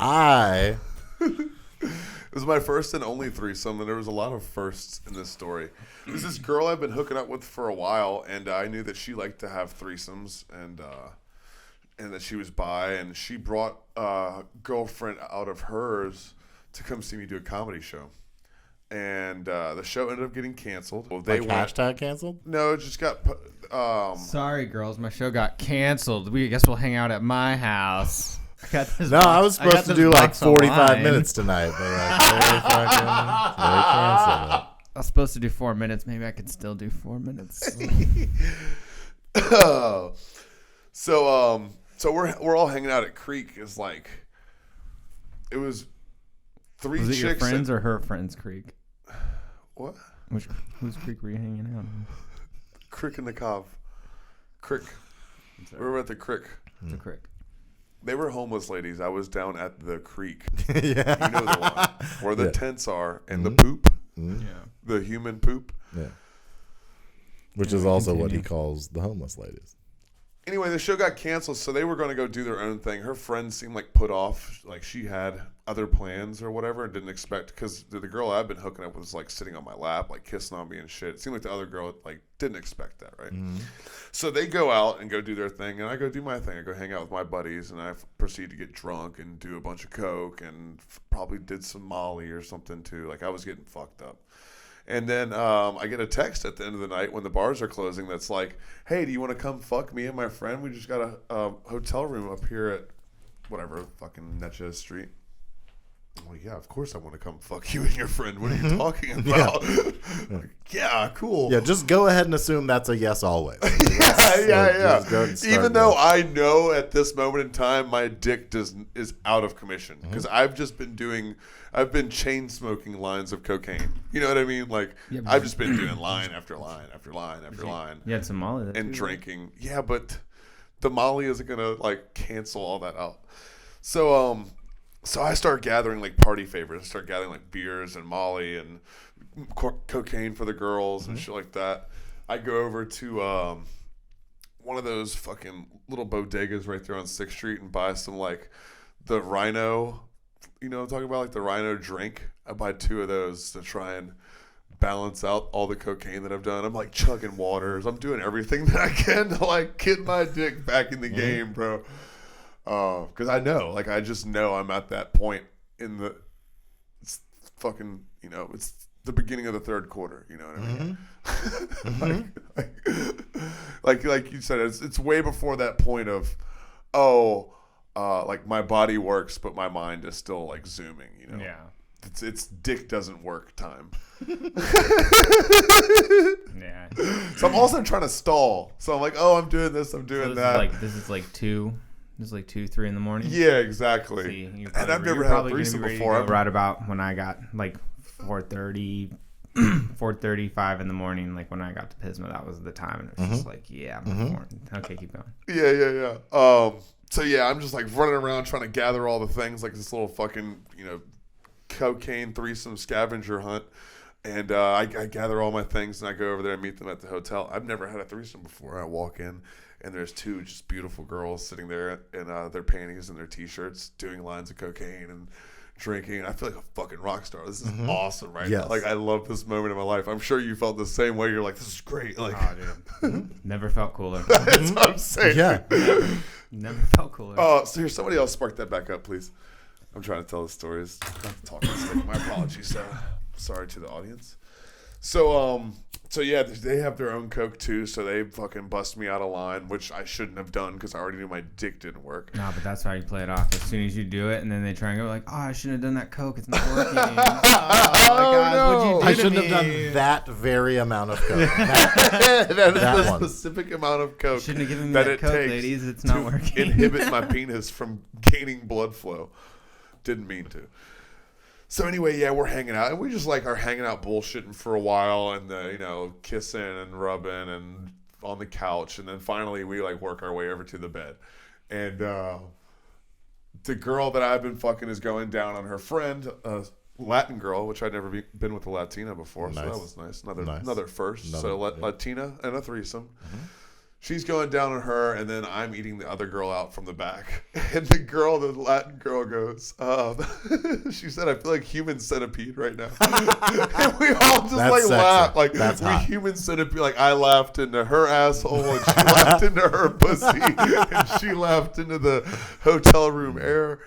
It was my first and only threesome, and there was a lot of firsts in this story. There's this girl I've been hooking up with for a while, and I knew that she liked to have threesomes, and that she was bi, and she brought a girlfriend out of hers to come see me do a comedy show. And the show ended up getting canceled. Well, hashtag canceled? No, it just got. Sorry, girls, my show got canceled. We guess we'll hang out at my house. I was supposed to do like 45 minutes tonight, but they canceled it. I was supposed to do 4 minutes. Maybe I could still do 4 minutes. So we're all hanging out at Creek. It was three Was it chicks. your friends or her friends' Creek? What? Whose Creek were you hanging out on? Crick in the Cove. Crick. We were at the Crick. The Creek. They were homeless ladies. I was down at the Creek. Yeah. You know the one where the tents are and the poop. Yeah. The human poop. Yeah. Which is also what he calls the homeless ladies. Anyway, the show got canceled, so they were going to go do their own thing. Her friends seemed like put off, like she had other plans or whatever, and didn't expect, because the girl I've been hooking up with was like sitting on my lap, like kissing on me and shit. It seemed like the other girl like didn't expect that, right? Mm-hmm. So they go out and go do their thing, and I go do my thing. I go hang out with my buddies, and I proceed to get drunk and do a bunch of coke, and probably did some Molly or something too. Like I was getting fucked up. And then I get a text at the end of the night when the bars are closing that's like, hey, do you want to come fuck me and my friend? We just got a hotel room up here at whatever, fucking Netcha Street. Well, yeah, of course I want to come fuck you and your friend. What are you talking about? Like, yeah, cool. Yeah, just go ahead and assume that's a yes always. Yeah. Even though I know at this moment in time my dick is out of commission because I've been chain smoking lines of cocaine. You know what I mean? Like I've just been doing line after line after line after line. You had some Molly and drinking. Yeah, but the Molly isn't gonna like cancel all that out. So I start gathering like party favors. I start gathering like beers and Molly and cocaine for the girls and shit like that. I go over to one of those fucking little bodegas right there on 6th Street and buy some like the Rhino, you know what I'm talking about, like the Rhino drink. I buy 2 of those to try and balance out all the cocaine that I've done. I'm like chugging waters. I'm doing everything that I can to like get my dick back in the game, bro. Because I know, like I just know I'm at that point in the fucking, you know, it's the beginning of the 3rd quarter. You know what I mean? like you said, it's way before that point of, like my body works, but my mind is still like zooming. You know? Yeah. It's dick doesn't work time. Yeah. So I'm also trying to stall. So I'm like, I'm doing this, I'm doing that. This is like 2. This is like 2, 3 in the morning. Yeah, exactly. See, and I've never had a threesome before. Right about when I got like 4:35 in the morning, like when I got to Pismo, that was the time, and it was just like, okay, keep going. Yeah. So yeah, I'm just like running around trying to gather all the things, like this little fucking, you know, cocaine threesome scavenger hunt. And I gather all my things and I go over there and meet them at the hotel. I've never had a threesome before. I walk in and there's 2 just beautiful girls sitting there in their panties and their t-shirts doing lines of cocaine and drinking. And I feel like a fucking rock star. This is awesome right now. Like I love this moment in my life. I'm sure you felt the same way. You're like, this is great. Like, Never felt cooler. That's what I'm saying. Yeah. Never felt cooler. So here, somebody else spark that back up, please. I'm trying to tell the stories. Not talking stick. My apologies. Sorry to the audience. So yeah, they have their own coke too. So they fucking bust me out of line, which I shouldn't have done because I already knew my dick didn't work. No, but that's how you play it off. As soon as you do it, and then they try and go like, I shouldn't have done that coke. It's not working. No. I shouldn't have done that very amount of coke. that is the one. specific amount of coke Shouldn't have given me that coke, ladies. It's not working. Inhibit my penis from gaining blood flow. Didn't mean to. So anyway, yeah, we're hanging out, and we just like are hanging out bullshitting for a while, and you know, kissing and rubbing and on the couch, and then finally we like work our way over to the bed, and the girl that I've been fucking is going down on her friend, Latin girl, which I'd never been with a Latina before, so that was nice. Another first. Latina and a threesome. She's going down on her, and then I'm eating the other girl out from the back. And the Latin girl goes, she said, I feel like human centipede right now. And we all just laughed. Like, human centipede. Like, I laughed into her asshole, and she laughed into her pussy, and she laughed into the hotel room air.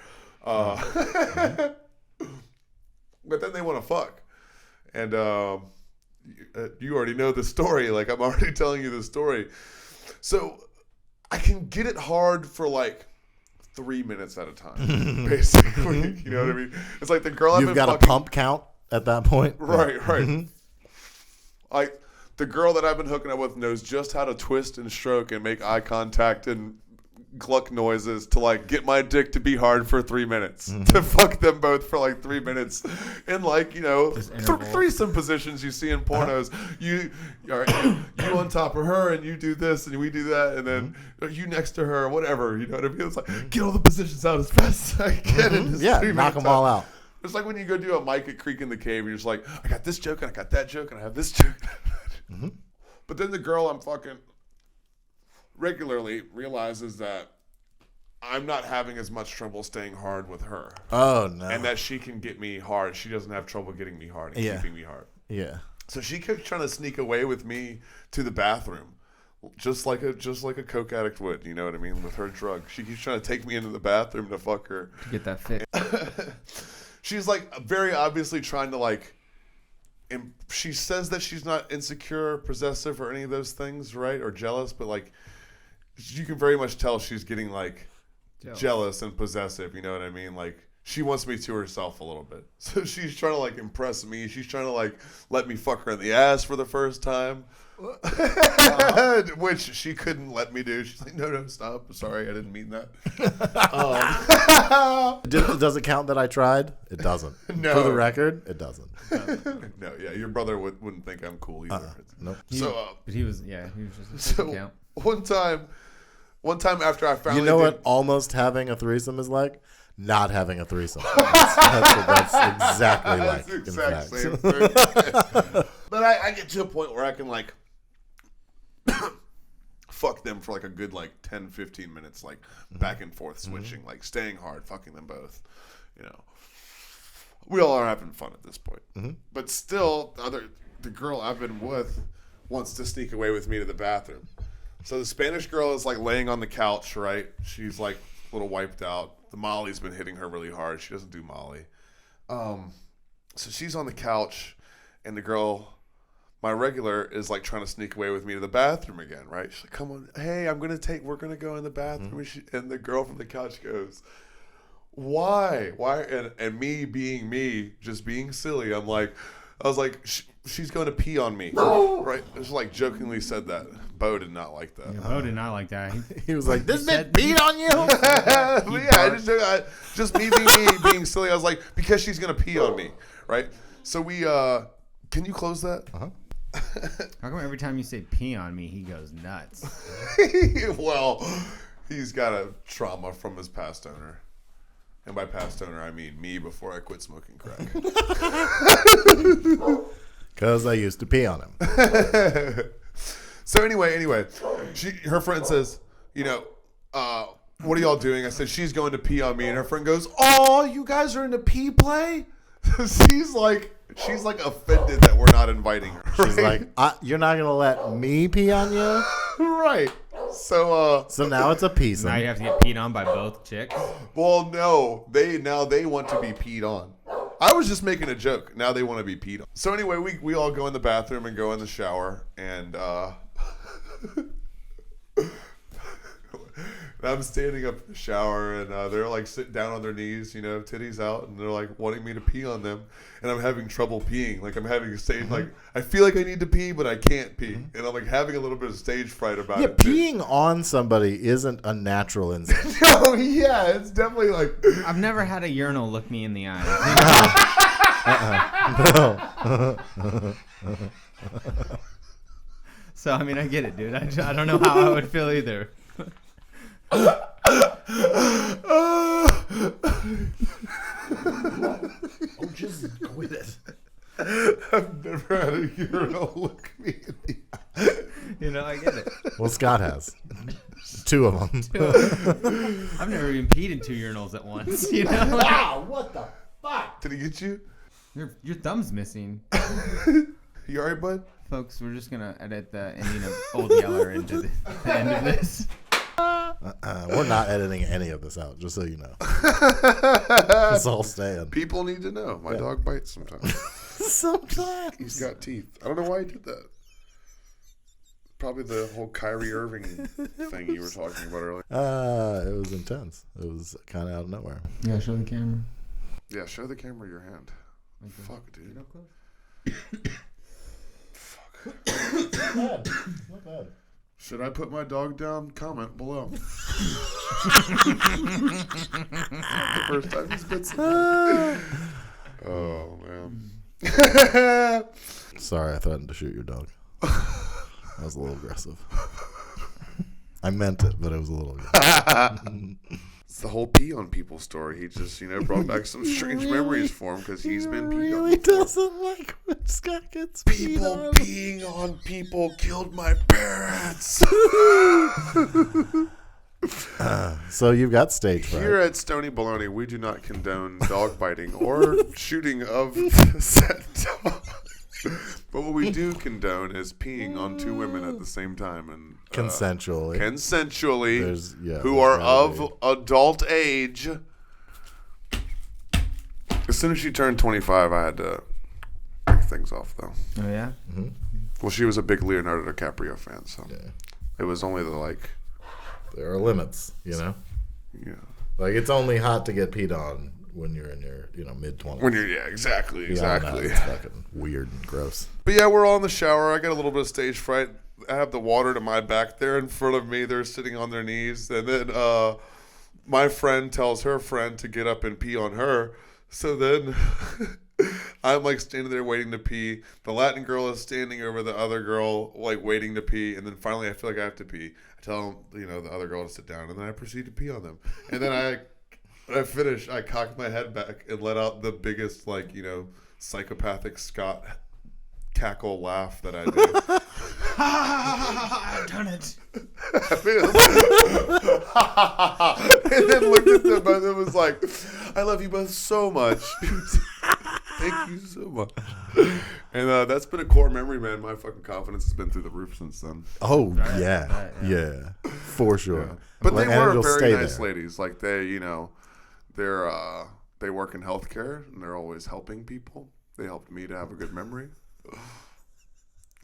but then they want to fuck. And you already know the story. Like, I'm already telling you the story. So I can get it hard for like 3 minutes at a time, basically. You know what I mean? It's like the girl You've got a pump count at that point. Right. Like, the girl that I've been hooking up with knows just how to twist and stroke and make eye contact and gluck noises to like get my dick to be hard for 3 minutes, to fuck them both for like 3 minutes in like, you know, threesome positions you see in pornos. You on top of her and you do this and we do that, and then you next to her, whatever, you know what I mean? It's like, get all the positions out as fast as I can in this 3 knock minute them all out. It's like when you go do a mic at Creek in the Cave, you're just like, I got this joke and I got that joke and I have this joke. But then the girl I'm fucking regularly realizes that I'm not having as much trouble staying hard with her. Oh, no. And that she can get me hard. She doesn't have trouble getting me hard and keeping me hard. Yeah. So she kept trying to sneak away with me to the bathroom. Just like a coke addict would, you know what I mean, with her drug. She keeps trying to take me into the bathroom to fuck her. To get that fit. She's like very obviously trying to like, and she says that she's not insecure or possessive or any of those things, right? Or jealous, but like you can very much tell she's getting like jealous and possessive, you know what I mean? Like she wants me to herself a little bit. So she's trying to like impress me. She's trying to like let me fuck her in the ass for the first time. Which she couldn't let me do. She's like, no, stop. Sorry, I didn't mean that. Does it count that I tried? It doesn't. No. For the record, it doesn't. No, yeah, your brother wouldn't think I'm cool either. Nope. But he was just a count. One time after I finally You know what almost having a threesome is like? Not having a threesome. That's exactly like. That's exact same thing. But I get to a point where I can like fuck them for like a good like 10, 15 minutes, like back and forth switching, like staying hard, fucking them both. You know, we all are having fun at this point. But still, the girl I've been with wants to sneak away with me to the bathroom. So the Spanish girl is like laying on the couch, right? She's like a little wiped out. The Molly's been hitting her really hard. She doesn't do Molly. So she's on the couch, and the girl, my regular, is like trying to sneak away with me to the bathroom again, right? She's like, come on, hey, we're going to go in the bathroom. And the girl from the couch goes, why? And me being me, just being silly, I was like, she's going to pee on me, right? Just like jokingly said that. Bo did not like that. Yeah, Bo did not like that. He was like, this bitch peed on you? Yeah, just me being silly. I was like, because she's going to pee on me, right? So we, can you close that? How come every time you say pee on me, he goes nuts? Well, he's got a trauma from his past owner. And by past owner, I mean me before I quit smoking crack. Because I used to pee on him. So anyway, her friend says, what are y'all doing? I said, she's going to pee on me. And her friend goes, oh, you guys are into pee play? She's like offended that we're not inviting her. Right? She's like, you're not going to let me pee on you? Right. So now it's a pee. Now you have to get peed on by both chicks? Well, no. They want to be peed on. I was just making a joke. Now they want to be peed on. So anyway, we all go in the bathroom and go in the shower, and I'm standing up in the shower, and they're like sitting down on their knees, titties out, and they're like wanting me to pee on them, and I'm having trouble peeing. Like I'm having a stage, like I feel like I need to pee, but I can't pee, and I'm like having a little bit of stage fright about it. Yeah, peeing on somebody isn't a natural instinct. No, yeah, it's definitely like I've never had a urinal look me in the eye. No. So I mean, I get it, dude. I don't know how I would feel either. Just quit it. I've never had a urinal look me in the eye. I get it. Well, Scott has. 2 of them. I've never even peed in 2 urinals at once. Wow, what the fuck? Did he get you? Your thumb's missing. You alright, bud? Folks, we're just gonna edit the ending of Old Yeller into the end of this. We're not editing any of this out, just so you know. It's all staying. People need to know. My dog bites sometimes. Sometimes. He's got teeth. I don't know why he did that. Probably the whole Kyrie Irving thing you were talking about earlier. It was intense. It was kind of out of nowhere. Yeah, show the camera. Yeah, show the camera your hand. Okay. Fuck, dude. Fuck. Not bad. Should I put my dog down? Comment below. The first time he's been something. Oh, man. Sorry, I threatened to shoot your dog. That was a little aggressive. I meant it, but it was a little aggressive. It's the whole pee on people story. He just, brought back some strange memories for him because he's been peed on. He doesn't like when Scott gets people peed on. Peeing on people killed my parents. So you've got stage fright. Here at Stoney Baloney, we do not condone dog biting or shooting of said dog. But what we do condone is peeing on two women at the same time and Consensually. Who are of adult age. As soon as she turned 25, I had to break things off, though. Oh, yeah? Mm-hmm. Well, she was a big Leonardo DiCaprio fan, so it was only there are limits, Yeah. Like, it's only hot to get peed on when you're in your, mid-20s. Exactly. It's fucking weird and gross. But yeah, we're all in the shower. I got a little bit of stage fright. I have the water to my back there in front of me. They're sitting on their knees. And then my friend tells her friend to get up and pee on her. So then I'm standing there waiting to pee. The Latin girl is standing over the other girl, waiting to pee. And then finally I feel like I have to pee. I tell the other girl to sit down. And then I proceed to pee on them. And then when I finish, I cock my head back and let out the biggest, psychopathic Scott cackle laugh that I do. I've done it. And then looked at them both and was like, I love you both so much. Thank you so much. And that's been a core memory, man. My fucking confidence has been through the roof since then. Oh, right, yeah. For sure. Yeah. But they were very nice there. ladies. They work in healthcare, and they're always helping people. They helped me to have a good memory.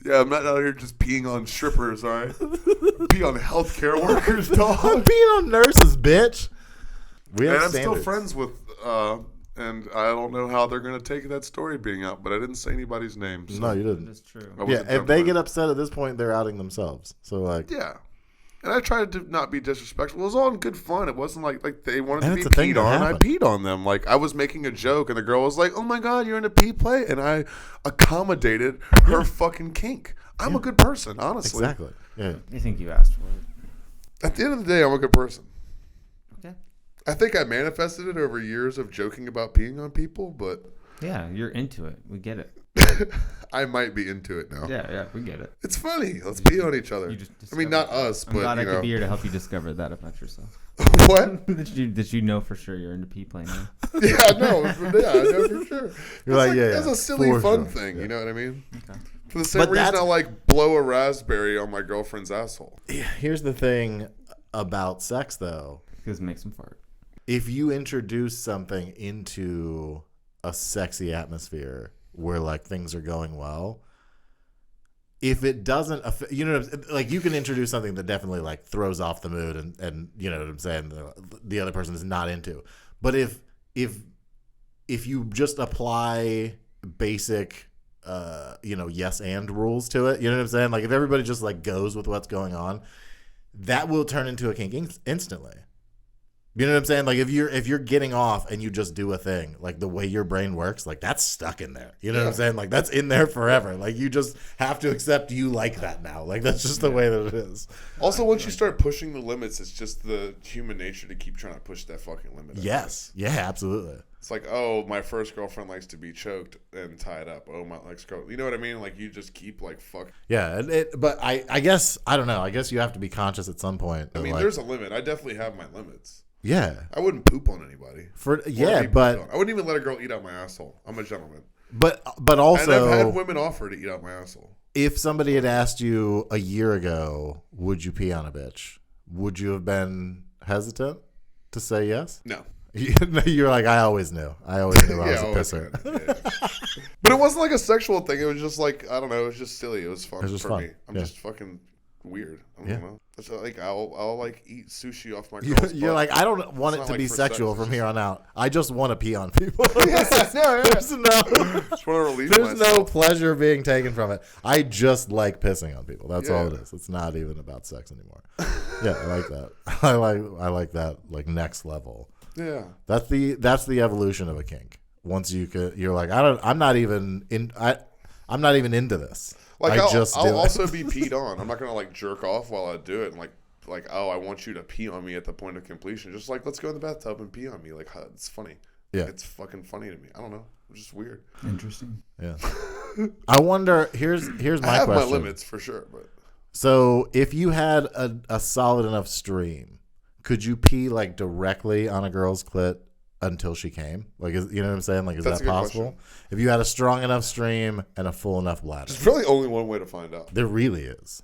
Yeah, I'm not out here just peeing on strippers, all right? Pee on healthcare workers, dog. I'm peeing on nurses, bitch. And I'm still friends with, and I don't know how they're going to take that story being out, but I didn't say anybody's name. So no, you didn't. That's true. Yeah, if they get upset at this point, they're outing themselves. So, yeah. And I tried to not be disrespectful. It was all in good fun. It wasn't like they wanted to be peed on. I peed on them. I was making a joke, and the girl was like, "Oh my God, you're in a pee play," and I accommodated her fucking kink. I'm a good person, honestly. Exactly. Yeah. I think you asked for it. At the end of the day, I'm a good person. Okay. I think I manifested it over years of joking about peeing on people, but yeah, you're into it. We get it. I might be into it now. Yeah, we get it. It's funny. Let's pee on each other. I mean, not us, I'm but glad I could be here to help you discover that about yourself. What? That you know for sure you're into pee play now. Yeah, I know for sure. You're That's a silly fun thing. You know what I mean? Okay. For the same reason I blow a raspberry on my girlfriend's asshole. Here's the thing about sex, though. Because it makes them fart. If you introduce something into a sexy atmosphere where things are going well, if it doesn't, you can introduce something that definitely throws off the mood and you know what I'm saying, the other person is not into. But if you just apply basic yes and rules to it, you know what I'm saying? If everybody just goes with what's going on, that will turn into a kink instantly. You know what I'm saying? If you're getting off and you just do a thing, the way your brain works, that's stuck in there. You know what I'm saying? That's in there forever. You just have to accept you like that now. That's just the way that it is. Also, once you start pushing the limits, it's just the human nature to keep trying to push that fucking limit. Yes. Yeah, absolutely. It's oh, my first girlfriend likes to be choked and tied up. Oh, my next girl. You know what I mean? You just keep fuck. Yeah, but I guess, I don't know. I guess you have to be conscious at some point. I mean, there's a limit. I definitely have my limits. Yeah. I wouldn't poop on anybody. But I wouldn't even let a girl eat out my asshole. I'm a gentleman. But also, and I've had women offer to eat out my asshole. If somebody had asked you a year ago, would you pee on a bitch? would you have been hesitant to say yes? No. You're like, I always knew. I was a pisser. But it wasn't like a sexual thing. It was just like, I don't know. It was just silly. It was fun for fun. me. I'm just fucking weird. I don't know. It's like I'll like eat sushi off my girl's You're butt. like, I don't want it to be sexual from here on out. I just want to pee on people. There's just want to release there's myself. no pleasure being taken from it. I just like pissing on people. That's all it is. It's not even about sex anymore. Yeah, I like that. I like that like next level. Yeah. That's the evolution of a kink. Once you're like, I'm not even into this. Like I'll do also be peed on. I'm not gonna like jerk off while I do it and like oh, I want you to pee on me at the point of completion. Just like, let's go in the bathtub and pee on me. Like, it's funny. Yeah, it's fucking funny to me. I don't know. It's just weird. Interesting. Yeah. I wonder. Here's my question. I have my limits for sure, but so if you had a solid enough stream, could you pee like directly on a girl's clit until she came? Like, you know what I'm saying? Like, is that possible? If you had a strong enough stream and a full enough bladder. There's really only one way to find out. There really is.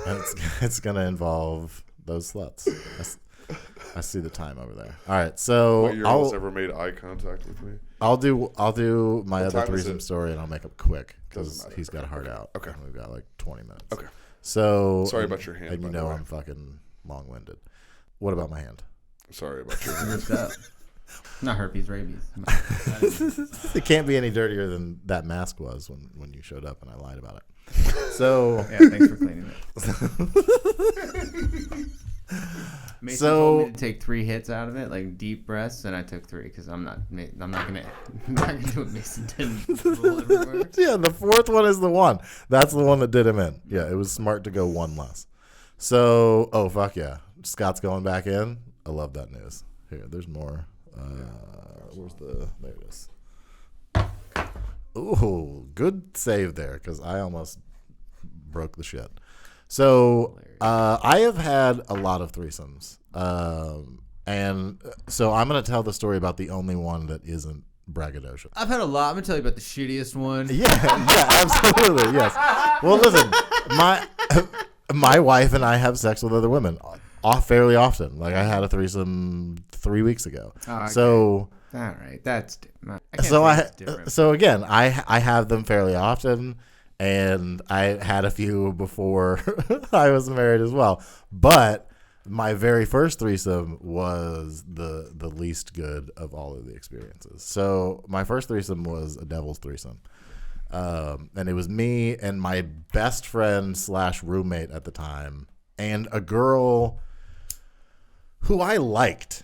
And it's going to involve those sluts. I see the time over there. All right, so What, your girl's ever made eye contact with me? I'll do my What other time is threesome it? story, and I'll make it quick because Doesn't matter. he's got a heart out. Okay. And we've got like 20 minutes. Okay. So Sorry about your hand, And by you the know way. I'm fucking long-winded. What about my hand? Sorry about your hand. Ripped up. Not herpes, rabies. It can't be any dirtier than that mask was when you showed up and I lied about it. So Yeah, thanks for cleaning it. Mason told me to take 3 hits out of it, like deep breaths, and I took 3 because I'm not gonna do what Mason did. Roll everywhere. Yeah, the 4th one is the one. That's the one that did him in. Yeah, it was smart to go one less. So, oh fuck yeah, Scott's going back in. I love that news. Here, there's more. There it is. Ooh, good save there because I almost broke the shit. So I have had a lot of threesomes, and so I'm gonna tell the story about the only one that isn't braggadocious. I've had a lot. I'm gonna tell you about the shittiest one. Yeah, absolutely, yes. Well, listen, my wife and I have sex with other women fairly often. Like I had a threesome 3 weeks ago. Oh, okay. So. All right, that's different. So again, I have them fairly often, and I had a few before I was married as well. But my very first threesome was the least good of all of the experiences. So my first threesome was a devil's threesome, and it was me and my best friend / roommate at the time, and a girl who I liked.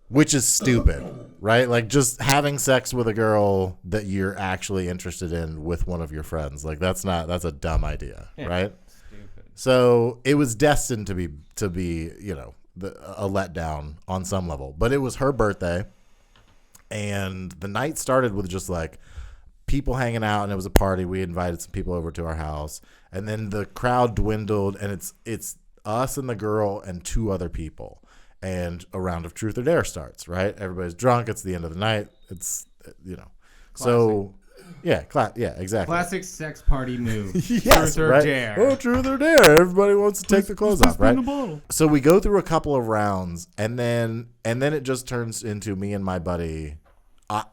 Which is stupid, right? Like just having sex with a girl that you're actually interested in with one of your friends. Like that's a dumb idea, right? Stupid. So it was destined to be a letdown on some level. But it was her birthday, and the night started with just like people hanging out, and it was a party. We invited some people over to our house, and then the crowd dwindled, and it's us and the girl and 2 other people. And a round of truth or dare starts, right? Everybody's drunk. It's the end of the night. It's, Classic. So, yeah, exactly. Classic sex party move. Yes, Truth or right? dare. Oh, truth or dare. Everybody wants to take the clothes off, right? So we go through a couple of rounds, and then it just turns into me and my buddy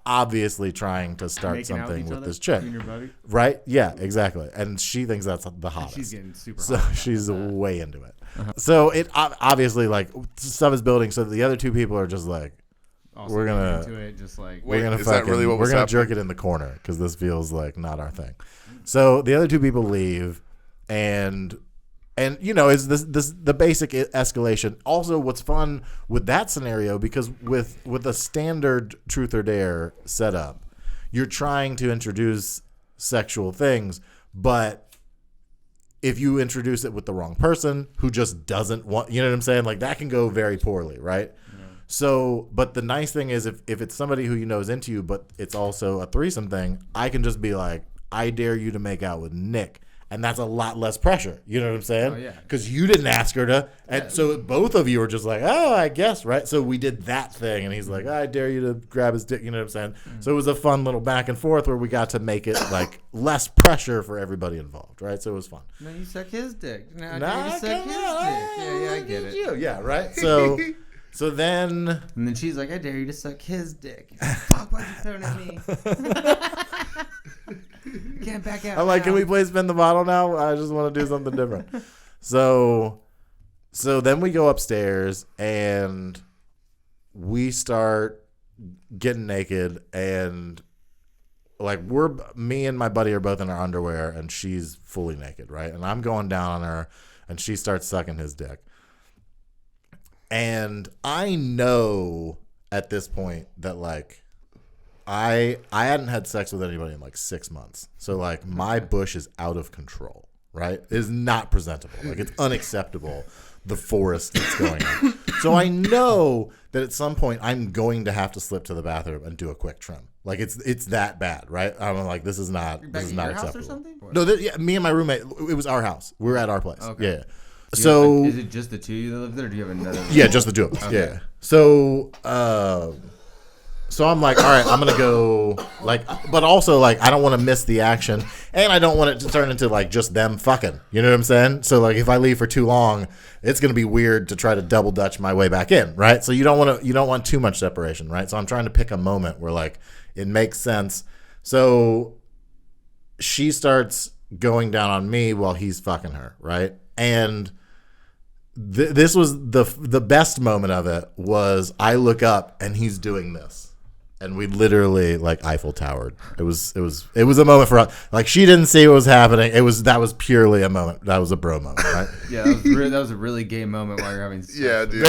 obviously trying to start Making out something each with other? this chick. You and your buddy? Right? Yeah, exactly. And she thinks that's the hottest. She's getting super So hot. she's way into it. So it obviously like stuff is building. So the other 2 people are just like, Also we're gonna into it, just like Wait, we're gonna is that really what we're was gonna happening? jerk it in the corner because this feels like not our thing. So the other 2 people leave, and it's the basic escalation. Also, what's fun with that scenario, because with a standard truth or dare setup, you're trying to introduce sexual things, but if you introduce it with the wrong person who just doesn't want, you know what I'm saying? Like that can go very poorly, right? Yeah. So, but the nice thing is if it's somebody who you know is into you, but it's also a threesome thing, I can just be like, I dare you to make out with Nick. And that's a lot less pressure. You know what I'm saying? Oh, yeah. Because you didn't ask her to. And so both of you were just like, oh, I guess, right? So we did that thing. And he's like, I dare you to grab his dick. You know what I'm saying? So it was a fun little back and forth where we got to make it like less pressure for everybody involved, right? So it was fun. No, you suck his dick. No, Nah, you suck his dick. Yeah, I get it. Yeah, right? So then... And then she's like, I dare you to suck his dick. Fuck, why'd you throw it at me? You can't back out. I'm like, now. can we play spin the bottle now? I just want to do something different. So then we go upstairs and we start getting naked and like me and my buddy are both in our underwear and she's fully naked, right? And I'm going down on her and she starts sucking his dick. And I know at this point that like I hadn't had sex with anybody in like 6 months. So like my bush is out of control, right? It is not presentable. Like it's unacceptable, the forest that's going on. So I know that at some point I'm going to have to slip to the bathroom and do a quick trim. Like it's that bad, right? I'm like, this is not acceptable. House or something? No, me and my roommate, it was our house. We were at our place. Okay. Yeah. So is it just the two of you that live there, or do you have another? Yeah, just the two of us. Okay. Yeah. So so I'm like, all right, I'm gonna go like, but also like I don't want to miss the action, and I don't want it to turn into like just them fucking. You know what I'm saying? So like if I leave for too long, it's gonna be weird to try to double dutch my way back in, right? So you don't want too much separation, right? So I'm trying to pick a moment where like it makes sense. So she starts going down on me while he's fucking her, right? And this was the best moment of it was I look up and he's doing this. And we literally like Eiffel Towered. It was a moment for us. Like she didn't see what was happening. That was purely a moment. That was a bro moment, right? Yeah, that was a really gay moment while you're having sex. Yeah, dude.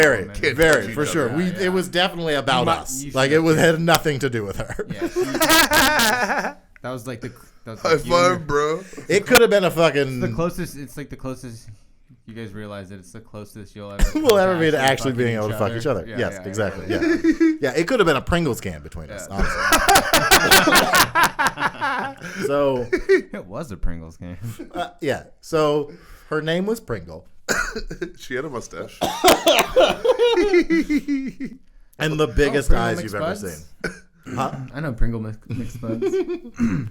Very for sure. It was definitely about us. Like it had nothing to do with her. Yeah, that was like high five, bro. It could have been a fucking It's like the closest. You guys realize that it's the closest you'll ever we'll ever be to actually being able to fuck each other. Yes, exactly. Yeah. Yeah, it could have been a Pringles can between us, honestly. So it was a Pringles can. Yeah. So her name was Pringle. She had a mustache. And the biggest eyes you've ever seen. Huh? I know Pringle mixed buds.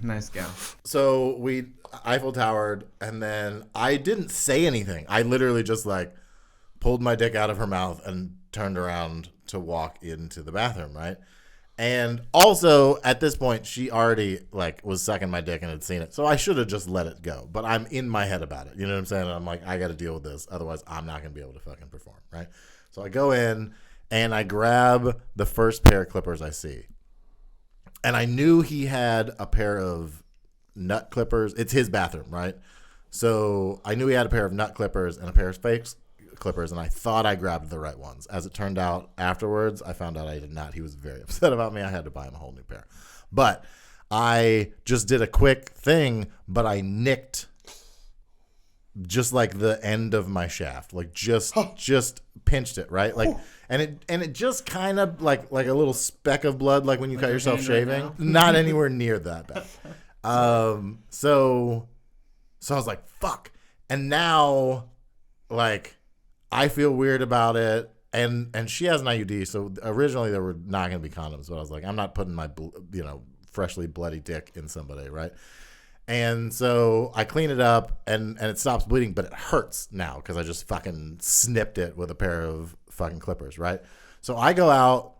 Nice gal. So we Eiffel Towered, and then I didn't say anything. I literally just like pulled my dick out of her mouth and turned around to walk into the bathroom, right? And also at this point, she already like was sucking my dick and had seen it, so I should have just let it go. But I'm in my head about it. You know what I'm saying? And I'm like, I got to deal with this, otherwise I'm not gonna be able to fucking perform, right? So I go in and I grab the first pair of clippers I see. And I knew he had a pair of nut clippers. It's his bathroom, right? So I knew he had a pair of nut clippers and a pair of fake clippers, and I thought I grabbed the right ones. As it turned out, afterwards, I found out I did not. He was very upset about me. I had to buy him a whole new pair. But I just did a quick thing, but I nicked just like the end of my shaft, like just pinched it, right? Like, and it just kind of like a little speck of blood, like when you cut yourself shaving. Right, not anywhere near that bad. So I was like, fuck. And now, like, I feel weird about it. And she has an IUD, so originally there were not going to be condoms, but I was like, I'm not putting my freshly bloody dick in somebody, right? And so I clean it up, and it stops bleeding, but it hurts now because I just fucking snipped it with a pair of fucking clippers, right? So I go out,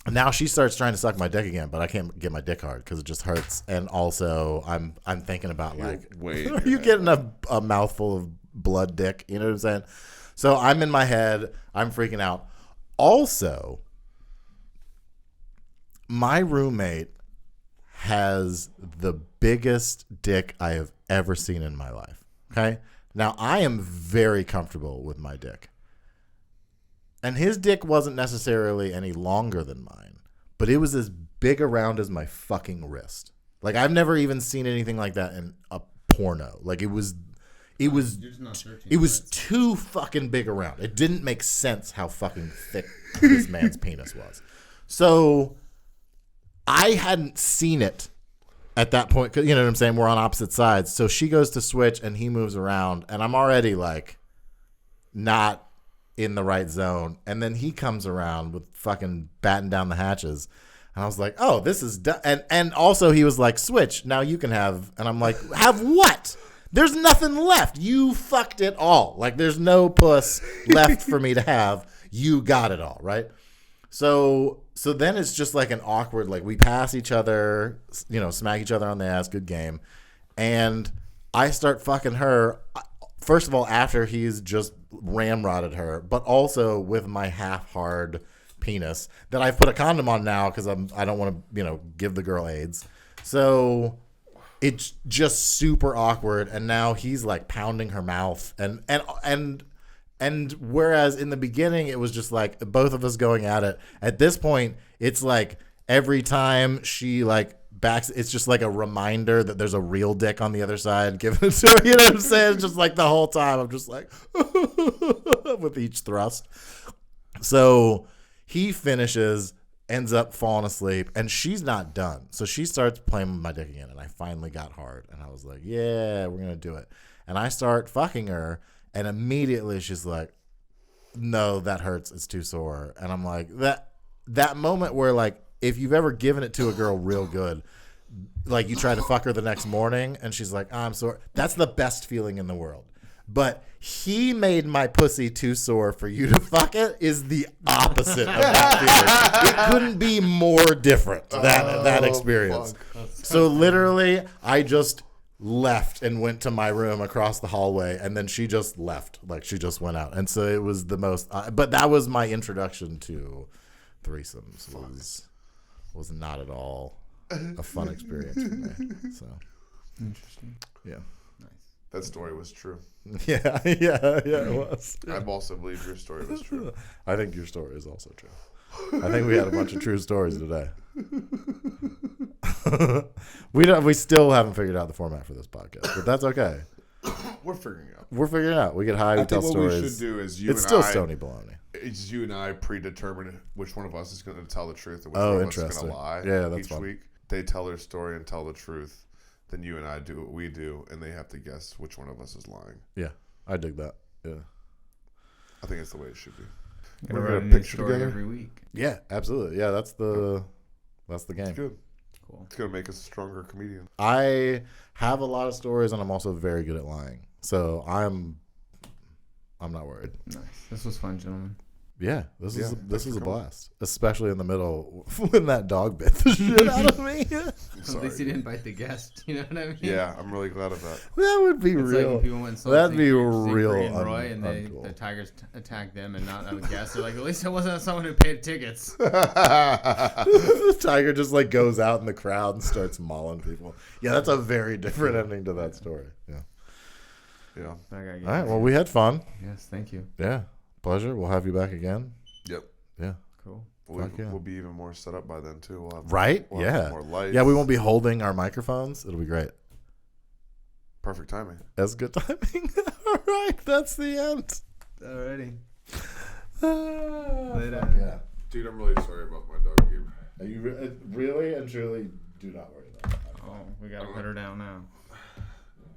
and now she starts trying to suck my dick again, but I can't get my dick hard because it just hurts. And also, I'm thinking about like, are you getting a mouthful of blood dick? You know what I'm saying? So I'm in my head, I'm freaking out. Also, my roommate has the biggest dick I have ever seen in my life. Okay? Now, I am very comfortable with my dick. And his dick wasn't necessarily any longer than mine, but it was as big around as my fucking wrist. Like, I've never even seen anything like that in a porno. Like, it was too fucking big around. It didn't make sense how fucking thick this man's penis was. So I hadn't seen it at that point, you know what I'm saying? We're on opposite sides. So she goes to switch and he moves around, and I'm already like not in the right zone. And then he comes around with fucking batten down the hatches. And I was like, oh, this is done. And also he was like, switch. Now you can have. And I'm like, have what? There's nothing left. You fucked it all. Like, there's no puss left for me to have. You got it all, right? So then it's just like an awkward, like we pass each other, you know, smack each other on the ass, good game. And I start fucking her, first of all, after he's just ramrodded her, but also with my half-hard penis that I've put a condom on now because I don't want to, you know, give the girl AIDS. So it's just super awkward. And now he's like pounding her mouth and whereas in the beginning it was just like both of us going at it, at this point it's like every time she like backs, it's just like a reminder that there's a real dick on the other side giving it to her. You know what I'm saying? It's just like the whole time I'm just like with each thrust. So he finishes, ends up falling asleep, and she's not done. So she starts playing with my dick again, and I finally got hard, and I was like, yeah, we're gonna do it. And I start fucking her. And immediately she's like, no, that hurts. It's too sore. And I'm like, that moment where, like, if you've ever given it to a girl real good, like you try to fuck her the next morning and she's like, I'm sore. That's the best feeling in the world. But he made my pussy too sore for you to fuck it is the opposite of that feeling. It couldn't be more different, that experience. So literally, I just left and went to my room across the hallway, and then she just left, like she just went out. And so it was the most but that was my introduction to threesomes. Was not at all a fun experience for me. So Interesting. yeah, Nice. That story was true. yeah, it was. I also believe your story was true. I think your story is also true. I think we had a bunch of true stories today. We still haven't figured out the format for this podcast, but that's okay. We're figuring it out. We're figuring it out. We get high, we tell what stories. we should do is It's still Stoney Baloney. It's you and I predetermine which one of us is going to tell the truth and which Oh, one of us is interesting. going to lie. Yeah, that's each fun. week. They tell their story and tell the truth. Then you and I do what we do, and they have to guess which one of us is lying. Yeah, I dig that. Yeah. I think it's the way it should be. We're We're gonna gonna write a new picture story together? every week. Yeah, absolutely. Yeah, that's the game. It's good. Cool. It's going to make us a stronger comedian. I have a lot of stories, and I'm also very good at lying. So I'm not worried. Nice. This was fun, gentlemen. Yeah, this Yeah, is thanks a for coming. blast, especially in the middle when that dog bit the shit out of me. At least he didn't bite the guest. You know what I mean? Yeah, I'm really glad of that. That would be It's like real. when people went and saw That'd be Siegfried real and Roy, and uncool. the tigers attacked them and not a guest. They're like, at least it wasn't someone who paid tickets. The tiger just like goes out in the crowd and starts mauling people. Yeah, that's a very different ending to that story. Yeah. Yeah. All right. Well, we had fun. Yes, thank you. Yeah. Pleasure. We'll have you back again. Yep. Yeah. Cool. We'll be even more set up by then, too. We'll have Right? we'll have Yeah. more lights. Yeah, we won't be holding our microphones. It'll be great. Perfect timing. That's good timing. All right. That's the end. Alrighty. Fuck yeah. Dude, I'm really sorry about my dog, Gabe. You really and truly do not worry about that. Oh, we gotta put her down now.